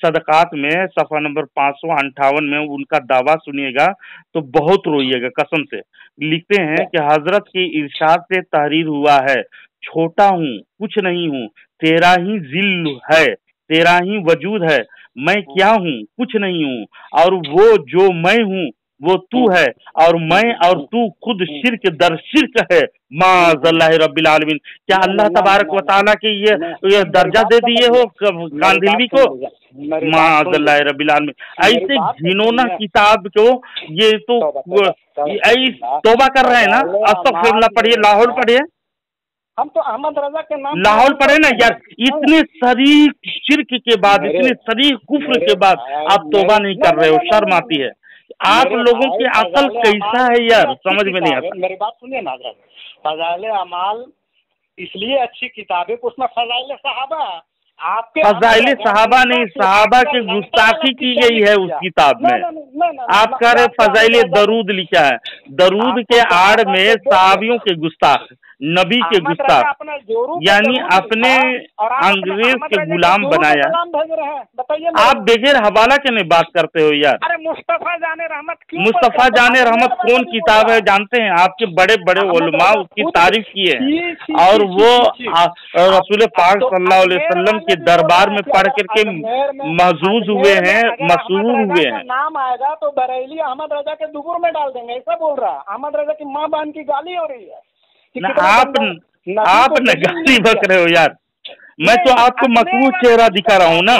सदक़ात में सफ़ा नंबर 558 में उनका दावा सुनिएगा तो बहुत रोइएगा कसम से। लिखते हैं कि हजरत के इरशाद से तहरीर हुआ है, छोटा हूँ, कुछ नहीं हूँ, तेरा ही जिल्ल है, तेरा ही वजूद है, मैं क्या हूँ, कुछ नहीं हूँ, और वो जो मैं हूँ वो तू है, और मैं और तू खुद शिर्क दर शिर्क है। माज़ल्लाह रब्बिल आलमीन। क्या अल्लाह तबारक व तआला के ये दर्जा दे दिए हो कांधिलवी को? माज़ल्लाह रब्बिल आलमीन। ऐसे घिनौना किताब को ये तो तौबा कर रहे हैं ना। अस्तग़फिरुल्लाह पढ़िए, लाहौल पढ़िए, हम तो अहमद रजा के नाम लाहौल पढ़े ना यार। इतने शरीक शिर्क के बाद, इतने शरीक कुफ्र के बाद आप तौबा नहीं कर रहे हो, शर्म आती है। आप लोगों की अकल कैसा है यार, समझ में नहीं आता। मेरी बात सुनिए ना, फ़ज़ाइल अमाल इसलिए अच्छी किताब है, उसमें फ़ज़ाइल सहाबा, आपके फ़ज़ाइल सहाबा नहीं, सहाबा की गुस्ताखी की गई है उस किताब में। आप कह रहे फ़ज़ाइल दरूद लिखा है, दरूद के आड़ में सहाबियों के गुस्ताख, नबी के गुस्ताख, यानी अपने अंग्रेज के गुलाम बनाया। आप बगैर हवाला के नहीं बात करते हो यार। अरे मुस्तफा जाने रहमत, मुस्तफा जाने रहमत कौन किताब है जानते हैं? आपके बड़े बड़े उलमा उसकी तारीफ किए हैं, और वो रसूल पाक सल्लल्लाहु अलैहि वसल्लम के दरबार में पढ़ करके महजूज हुए हैं, मसरूर हुए हैं। नाम आएगा तो बरेली अहमद रजा के दुबुर में डाल देंगे, ऐसा बोल रहा है। अहमद रजा की माँ बहन की गाली हो रही है। आप न गाली बक रहे हो यार। मैं तो आपको मकबूल चेहरा दिखा रहा हूँ ना।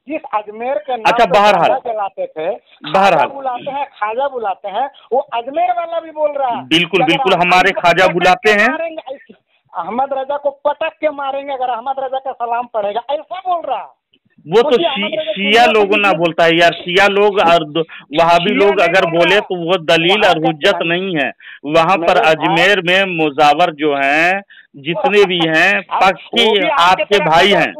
जिस अजमेर के अच्छा बहरहाल चलाते थे, बहरहाल बुलाते हैं, खाजा बुलाते हैं, वो अजमेर वाला भी बोल रहा है। बिल्कुल बिल्कुल, हमारे खाजा बुलाते हैं। अहमद रजा को पटक के मारेंगे अगर अहमद रजा का सलाम पड़ेगा, ऐसा बोल रहा है। वो तो शिया लोगों ना बोलता है यार। शिया लोग और वहाबी लोग अगर बोले तो वो दलील और हुज्जत नहीं है। वहाँ पर अजमेर में मुजावर जो हैं, जितने भी हैं, पक्की आपके भाई हैं,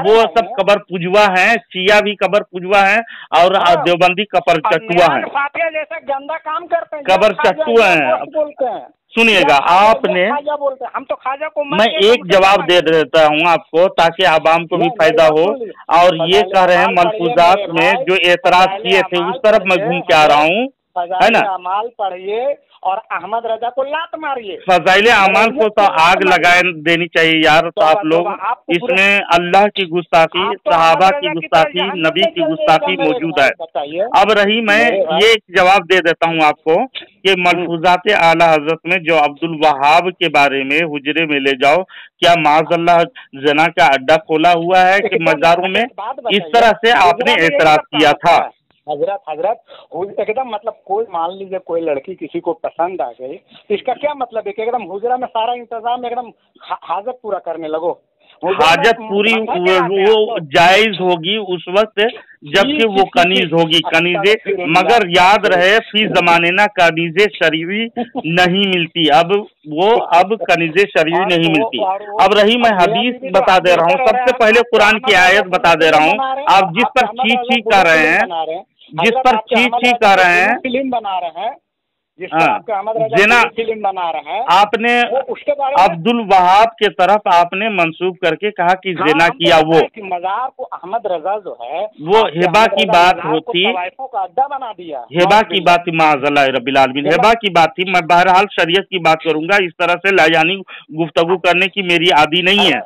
वो सब कबर पुजवा हैं। शिया भी कबर पुजवा हैं और देवबंदी कबर चटुआ हैं, जैसा गंदा काम करते हैं, कबर चटुआ हैं। सुनिएगा, आपने हम तो खाजा को मैं एक जवाब दे देता हूँ आपको ताकि आवाम को भी फायदा हो। और ये कह रहे हैं मलफूजात में जो एतराज किए थे उस तरफ मैं घूम के आ रहा हूँ, है ना। अमाल पढ़िए और अहमद रजा को लात मारिए। फ़ज़ाइल अमाल को तो आग लगाए देनी चाहिए यार। तो आप लोग इसमें अल्लाह की गुस्ताखी, सहाबा की गुस्ताखी, नबी की गुस्ताखी मौजूद है। अब रही, मैं ये जवाब दे देता हूँ आपको कि मलफूजात आला हजरत में जो अब्दुल वहाब के बारे में हुजरे में ले जाओ, क्या माज़अल्लाह जना का अड्डा खोला हुआ है कि मज़ारों में? इस तरह से आपने एतराज किया था। हजरत एकदम मतलब कोई मान लीजिए कोई लड़की किसी को पसंद आ गई, इसका क्या मतलब है कि एकदम हुजरा में सारा इंतजाम एकदम हाजत पूरा करने लगो। हाजत पूरी वो जायज होगी उस वक्त जबकि वो कनीज होगी, कनीजे। मगर याद रहे फी जमाने ना कनीजे शरीवी नहीं मिलती। अब कनीजे शरीवी नहीं मिलती। अब रही, मैं हदीस बता दे रहा हूँ। सबसे पहले कुरान की आयत बता दे रहा हूँ। आप जिस पर छी छी कर रहे हैं, जिस पर छी छी कर रहे हैं, फिल्म बना रहे हैं, जिस पर आपके अहमद रजा फिल्म बना रहे हैं, आपने उसके बारे में अब्दुल वहाब के तरफ आपने मंसूब करके कहा कि जिना किया वो मजार को अहमद रजा जो है वो हिबा की बात होती, का अड्डा बना दिया। हिबा की बात थी, माज़अल्लाह रब्बिल आलमीन, हिबा की बात थी। मैं बहरहाल शरीयत की बात करूंगा, इस तरह से लाजानी गुफ्तगू करने की मेरी आदि नहीं है।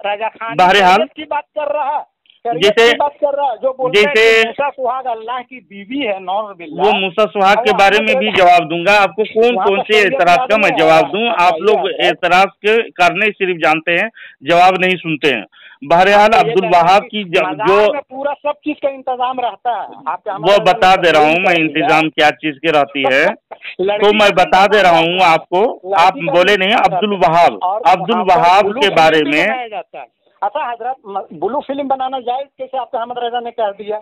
बहरहाल की बात कर रहा है, जैसे बात कर रहा है जो बोलते हैं कि मूसा सुहाग अल्लाह की बीवी है, वो मूसा सुहाग के बारे में भी जवाब दूंगा आपको। कौन कौन से एतराज का मैं जवाब दूं? आप लोग एतराज के करने सिर्फ जानते हैं, जवाब नहीं सुनते हैं। बहरहाल अब्दुल वहाब की जो पूरा सब चीज का इंतजाम रहता है, वो बता दे रहा हूँ मैं, इंतजाम क्या चीज की रहती है तो मैं बता दे रहा हूँ आपको। आप बोले नहीं अब्दुल वहाब के बारे में। अच्छा हजरत, ब्लू फिल्म बनाना जायज कैसे आपके अहमद रजा ने कह दिया?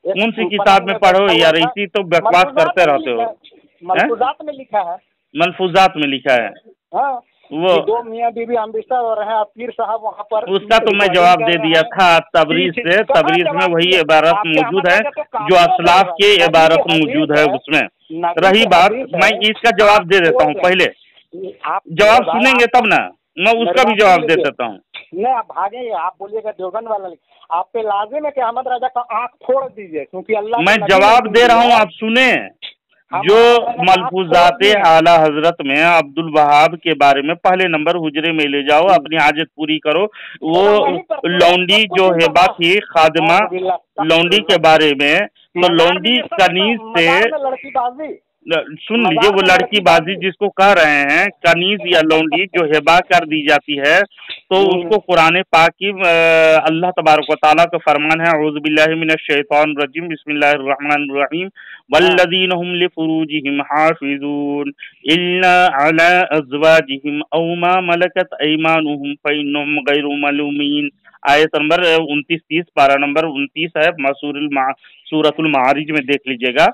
कौन सी किताब में पढ़ो यार, इसी तो बकवास करते रहते हो। मलफूजात में लिखा है, मलफूजात में लिखा है। हाँ, वो दो मियाँ बीवी हम बिस्तर हो रहे हैं, पीर साहब वहाँ पर, उसका तो मैं जवाब दे दिया था तबरीज से। तबरीज में वही इबारत मौजूद है जो असलाफ के इबारत मौजूद है उसमें। रही बात, मैं इसका जवाब दे देता हूँ, पहले जवाब सुनेंगे तब ना, मैं उसका भी जवाब दे देता हूँ। नहीं आप भागे, आप बोलिएगा देवबंद वाला, आप पे लाजिम है कि अहमद रजा का आंख फोड़ दीजिए, क्योंकि अल्लाह मैं जवाब दे रहा हूँ, आप सुने। जो मलफूजात आला हजरत में अब्दुल वहाब के बारे में, पहले नंबर हुजरे में ले जाओ, अपनी हाजत पूरी करो। वो लौंडी जो हिबा थी खादिमा लौंडी के बारे में, तो लौंडी कनीज से सुन लीजिए, वो लड़की बाजी जिसको कह रहे हैं, कनीज या लौंडी जो हिबा कर दी जाती है, तो उसको कुरान पाक की अल्लाह तबारक व तआला का फरमान है, औज़ु बिल्लाहि मिनश शैतानिर रजीम, बिस्मिल्लाहिर रहमानिर रहीम, वल्लज़ीना हुम लिफुरूजिहिम हाफिज़ून इल्ला अला अज़वाजिहिम औ मा मलकत अयमानुहुम फ़इन्नहुम गैरु मलूमीन। आयत नंबर 29-30, पारा नंबर 29 है, सूरतुल मारिज में देख लीजिएगा।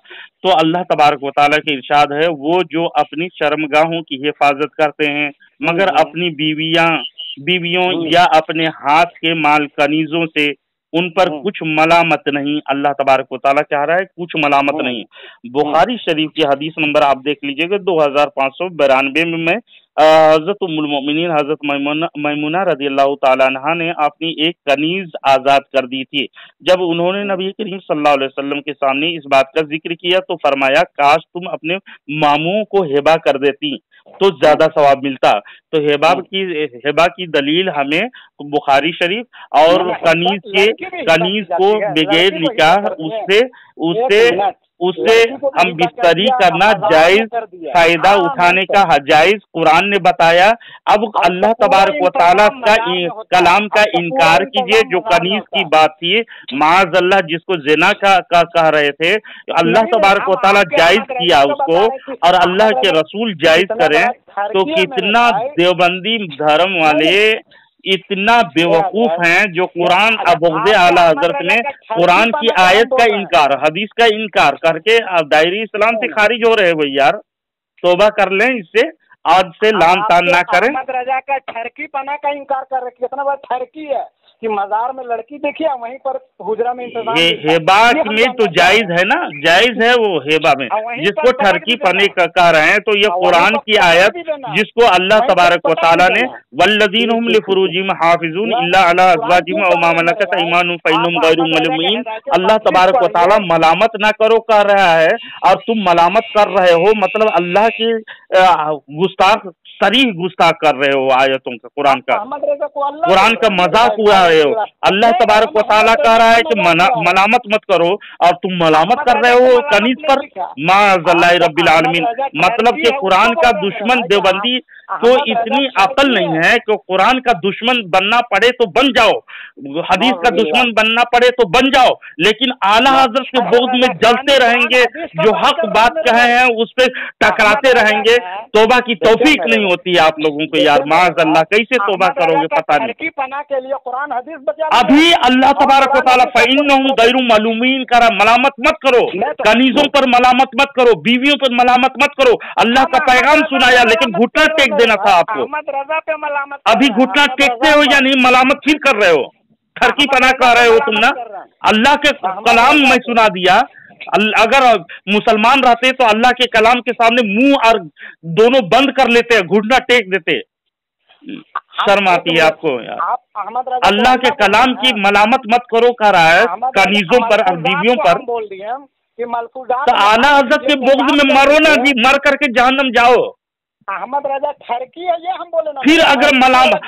तो अल्लाह तबारक व तआला के इरशाद है, वो जो अपनी शर्मगाहों की हिफाजत करते हैं मगर अपनी बीवियों या अपने हाथ के माल कनीजों से उन पर कुछ मलामत नहीं। अल्लाह तबारक व तआला कह रहा है कुछ मलामत नहीं। बुखारी शरीफ की हदीस नंबर आप देख लीजिएगा 2592 में हजरत उम्मुल मोमिनीन हजरत मैमुना रज़ी अल्लाह ताला अन्हा ने अपनी एक कनीज आजाद कर दी थी। जब उन्होंने नबी करीम सल्लल्लाहु अलैहि वसल्लम के सामने इस बात का जिक्र किया तो फरमाया, काश तुम अपने मामुओं को हिबा कर देती तो ज्यादा सवाब मिलता। तो हिबा की दलील हमें बुखारी शरीफ और कनीज को बगैर निकाह उससे हम बिस्तरी करना जायज, फायदा उठाने का जायज कुरान ने बताया। अब अल्लाह तबारक व तआला का कलाम का इनकार कीजिए। जो कनीज की बात थी, माज़अल्लाह जिसको ज़िना का कह रहे थे, अल्लाह तबारक व तआला जायज किया उसको, और अल्लाह के रसूल जायज करें तो कितना देवबंदी धर्म वाले इतना बेवकूफ हैं जो कुरान अबुग़्ज़े आला हजरत ने कुरान की आयत का इनकार, हदीस का इनकार करके दायरे इस्लाम से खारिज हो रहे हैं। भाई यार तौबा कर लें, इससे आज से लान तान ना करें। अहमद रजा का ठरकी पना का इनकार कर रहे, कितना बड़ा ठरकी है कि मजार में लड़की देखिए, वहीं पर हुजरा में इंतजाम हेबा में तो जायज है ना, जायज है वो हेबा में, जिसको ठरकी पने का कह रहे हैं। तो ये कुरान की आयत जिसको अल्लाह तबारक व तआला ने वल्लज़ीना हुम लिफुरूजिहिम हाफिज़ून इल्ला अला अज़वाजिहिम औ मा मलकत अयमानुहुम फ़इन्नहुम गैरु मलूमीन, अल्लाह तबारक व तआला मलामत ना करो कह रहा है और तुम मलामत कर रहे हो, मतलब अल्लाह की सरीह गुस्ताख कर रहे हो आयतों का, कुरान का मजाक उड़ा रहे हो। अल्लाह तबारक व तआला कह रहा है कि मलामत मत करो और तुम मलामत कर रहे हो कनीज पर। माज़अल्लाह रब्बिल आलमीन, मतलब कि कुरान का दुश्मन देवबंदी को इतनी अकल नहीं है कि कुरान का दुश्मन बनना पड़े तो बन जाओ, हदीस का दुश्मन बनना पड़े तो बन जाओ, लेकिन आला हजरत के बोझ में जलते रहेंगे, जो हक बात कहे हैं उस पर टकराते रहेंगे। तौबा की तौफीक नहीं होती है आप लोगों को यार, माज़अल्लाह कैसे तौबा करोगे पता नहीं। अभी अल्लाह तबारक व तआला फ़इन्नहुम गैरु मलूमीन करा, मलामत मत करो, कनीजों पर मलामत मत करो, बीवियों पर मलामत मत करो। अल्लाह का पैगाम सुनाया लेकिन घुटना टेक देना था आपको। अभी घुटना टेकते हो या नहीं, मलामत फिर कर रहे हो, ठरकी पना कह रहे हो तुम ना। अल्लाह के कलाम में सुना दिया अगर मुसलमान रहते तो अल्लाह के कलाम के सामने मुंह और दोनों बंद कर लेते, घुटना टेक देते। शर्म आती है आपको यार। अल्लाह के कलाम की मलामत मत करो कह रहा है कनीजों पर और बीवियों पर। बोल दिए कि मलफूजात तो आला हजरत के बुग़्ज़ में मरो ना जी, मर करके जहन्नम जाओ। अहमद रजा ठरकी है ये हम बोले ना। फिर अगर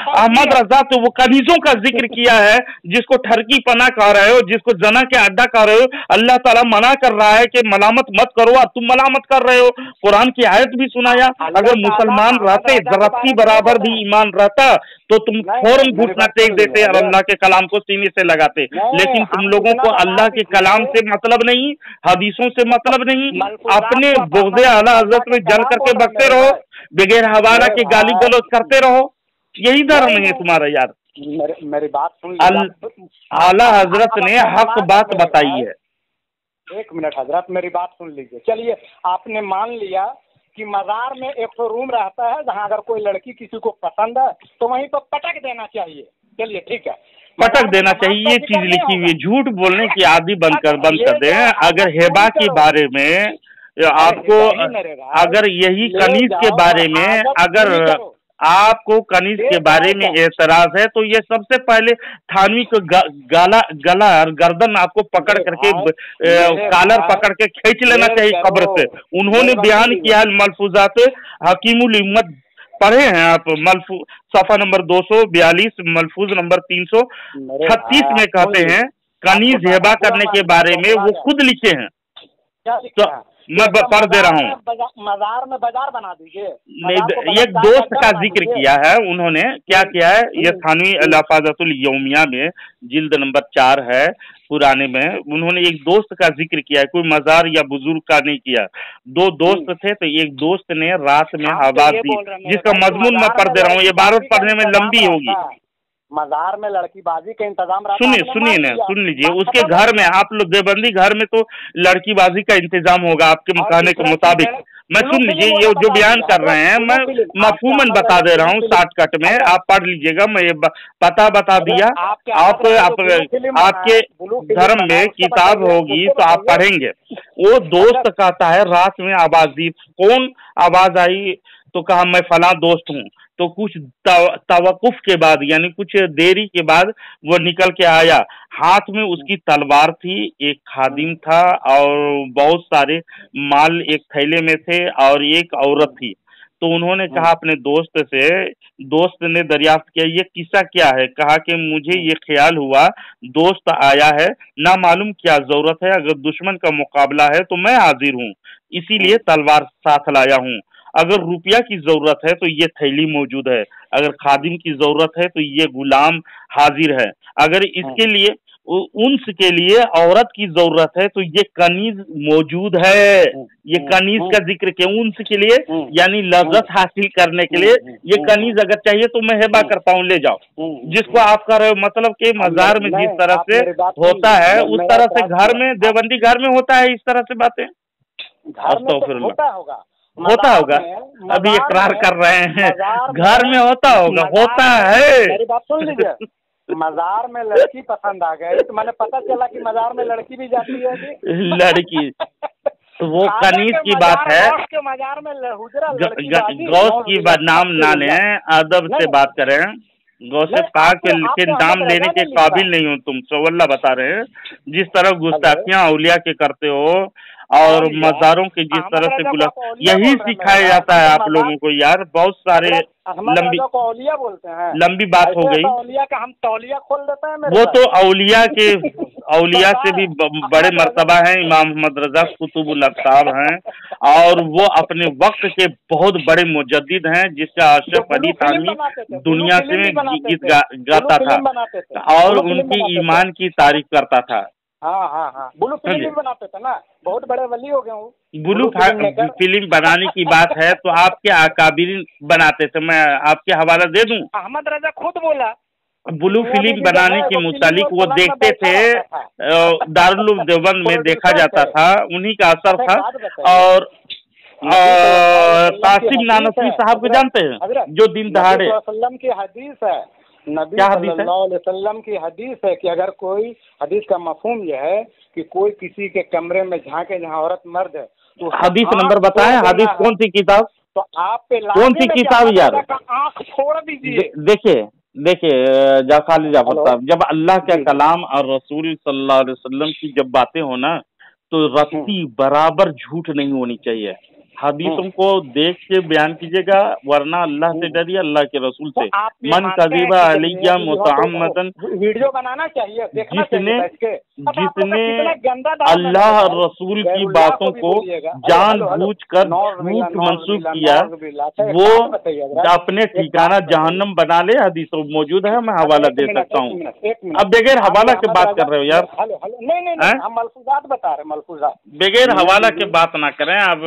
अहमद रजा तो वो कनीजों का जिक्र किया है, जिसको ठरकी पना कह रहे हो, जिसको जना के अड्डा कह रहे हो। अल्लाह ताला मना कर रहा है कि मलामत मत करो, और तुम मलामत कर रहे हो। कुरान की आयत भी सुनाया, अगर मुसलमान रहते, जरती बराबर भी ईमान रहता तो तुम फौरन घुटना टेक देते और अल्लाह के कलाम को सीने से लगाते। लेकिन तुम लोगों को अल्लाह के कलाम से मतलब नहीं, हदीसों से मतलब नहीं, अपने बुग़्ज़े आला हज़रत में जल करके बकते रहो, बगैर हवाला के गाली गलौज करते रहो। यही धर्म है तुम्हारा यार। मेरी बात सुन। आला हजरत ने हक बात बताई है। एक मिनट हजरत, मेरी बात सुन लीजिए। चलिए, आपने मान लिया कि मज़ार में एक तो रूम रहता है जहाँ अगर कोई लड़की किसी को पसंद है तो वहीं पर पटक देना चाहिए। चलिए ठीक है, पटक देना चाहिए, ये चीज लिखी हुई है। झूठ बोलने की आदि बंद कर दें। अगर हेबा के बारे में आपको, अगर यही कनीज के बारे में, अगर आपको कनीज के बारे में एतराज है तो ये सबसे पहले थानवी को गला और गर्दन आपको पकड़ करके कालर पकड़ के खींच लेना चाहिए कब्र से। उन्होंने बयान किया है मलफूजात हकीमुल उम्मत, पढ़े हैं आप? सफा नंबर 242, मलफूज नंबर 336 में कहते हैं कनीज हेबा करने के बारे में, वो खुद लिखे हैं। तो मैं पढ़ दे रहा हूँ। मज़ार में बाजार बना दीजिए। नहीं, एक दोस्त का जिक्र किया है उन्होंने, क्या किया है? ये थानवी अल-हिफ़ाज़तुल यौमिया में जिल्द नंबर 4 है पुराने में, उन्होंने एक दोस्त का जिक्र किया है, कोई मज़ार या बुजुर्ग का नहीं किया। दो दोस्त थे, तो एक दोस्त ने रात में आवाज दी, जिसका मजमून मैं पढ़ दे रहा हूँ। ये बात पढ़ने में लंबी होगी। मज़ार में लड़कीबाजी का इंतजाम रहता है। सुनिए ना, सुन लीजिए। उसके घर में, आप लोग देवबंदी घर में तो लड़कीबाजी का इंतजाम होगा आपके कहने के मुताबिक। मैं सुन लीजिए, ये जो बयान कर रहे हैं मैं मफहूमन बता दे रहा हूँ शॉर्टकट में, आप पढ़ लीजिएगा। मैं ये पता बता दिया। आपके धर्म में किताब होगी तो आप पढ़ेंगे। वो दोस्त कहता है रात में आवाज दी। कौन आवाज आई? तो कहा मैं फला दोस्त हूँ। तो कुछ तवक्कुफ के बाद, यानी कुछ देरी के बाद वो निकल के आया। हाथ में उसकी तलवार थी, एक खादिम था और बहुत सारे माल एक थैले में थे और एक औरत थी। तो उन्होंने कहा अपने दोस्त से, दोस्त ने दरियाफ्त किया ये किस्सा क्या है? कहा कि मुझे ये ख्याल हुआ दोस्त आया है, ना मालूम क्या जरूरत है, अगर दुश्मन का मुकाबला है तो मैं हाजिर हूँ, इसीलिए तलवार साथ लाया हूँ। अगर रुपया की जरूरत है तो ये थैली मौजूद है, अगर खादिम की जरूरत है तो ये गुलाम हाजिर है, अगर इसके लिए उन्स के लिए औरत की जरूरत है तो ये कनीज मौजूद है। ये कनीज का जिक्र के उन्स के लिए, यानी लज्जत हासिल करने के लिए ये कनीज अगर चाहिए तो मैं हेबा करता हूँ, ले जाओ। जिसको आप कर रहे हो, मतलब कि मज़ार में जिस तरह से होता है उस तरह से घर में, देवबंदी घर में होता है इस तरह से बातें। होता होगा, अभी इकरार कर रहे हैं, घर में होता होगा, होता है। मेरी बात सुन लीजिए। मज़ार में लड़की पसंद आ गई तो मैंने पता चला कि मज़ार में लड़की भी जाती है कि लड़की, तो वो कनीज की बात है। मज़ार में गौस की नाम ना लें, अदब से बात करें। गौसे पाक के नाम लेने के काबिल नहीं हो तुम, सवल्ला बता रहे हैं। जिस तरह गुस्ताखियां औलिया के करते हो और मज़ारों के जिस तरह से गुला, यही सिखाया जाता है आप लोगों को यार। बहुत सारे औलिया बोलते हैं, लंबी बात हो गई। औलिया का हम तौलिया खोल देते हैं। वो तो औलिया से भी बड़े मर्तबा हैं। इमाम अहमद रजा कुतुबुल अक़ताब हैं और वो अपने वक्त के बहुत बड़े मुजद्दिद हैं, जिसका अशरफ अली थानवी दुनिया से गीत गाता था और उनकी ईमान की तारीफ करता था। हाँ, ब्लू फिल्म भी बनाते थे ना, बहुत बड़े वली हो गए वो। ब्लू फिल्म बनाने की बात है तो आपके अकाबिरीन बनाते थे, मैं आपके हवाला दे दूं। अहमद रजा खुद बोला ब्लू फिल्म बनाने के मुतालिक वो देखते थे, दारुल उलूम देवबंद में देखा जाता था, उन्हीं का असर था। और कासिम नानवी साहब को जानते हैं, जो दिन दहाड़े की हदीस है نبی کیا صلی حدیث ہے؟ اللہ علیہ وسلم کی حدیث ہے کہ اگر کوئی، حدیث کا مفہوم یہ ہے کہ کوئی کسی کے کمرے میں جھانکے جہاں عورت مرد ہے تو حدیث نمبر بتائیں، حدیث کون سی کتاب؟ تو آپ پہ کون سی کتاب یار؟ آنکھ چھوڑ دیجیے. دیکھیے خالد جعفر صاحب، جب اللہ کا جی. کلام اور رسول صلی اللہ علیہ وسلم کی جب باتیں ہو نا تو رتی برابر جھوٹ نہیں ہونی چاہیے. حدیثوں کو دیکھ کے بیان کیجیے گا، ورنہ اللہ سے ڈریے، اللہ کے رسول سے. من کذب علیہ متعمدًا، ویڈیو بنانا چاہیے، دیکھنا چاہیے. جس نے اللہ اور رسول کی باتوں کو جان بوجھ کر جھوٹ منسوخ کیا وہ اپنے ٹھکانہ جہنم بنا لے. حدیث موجود ہے، میں حوالہ دے سکتا ہوں. اب بغیر حوالہ کے بات کر رہے ہو یار. نہیں، ہم ملفوظات بتا رہے ہیں، ملفوظات. بغیر حوالہ کے بات نہ کریں آپ.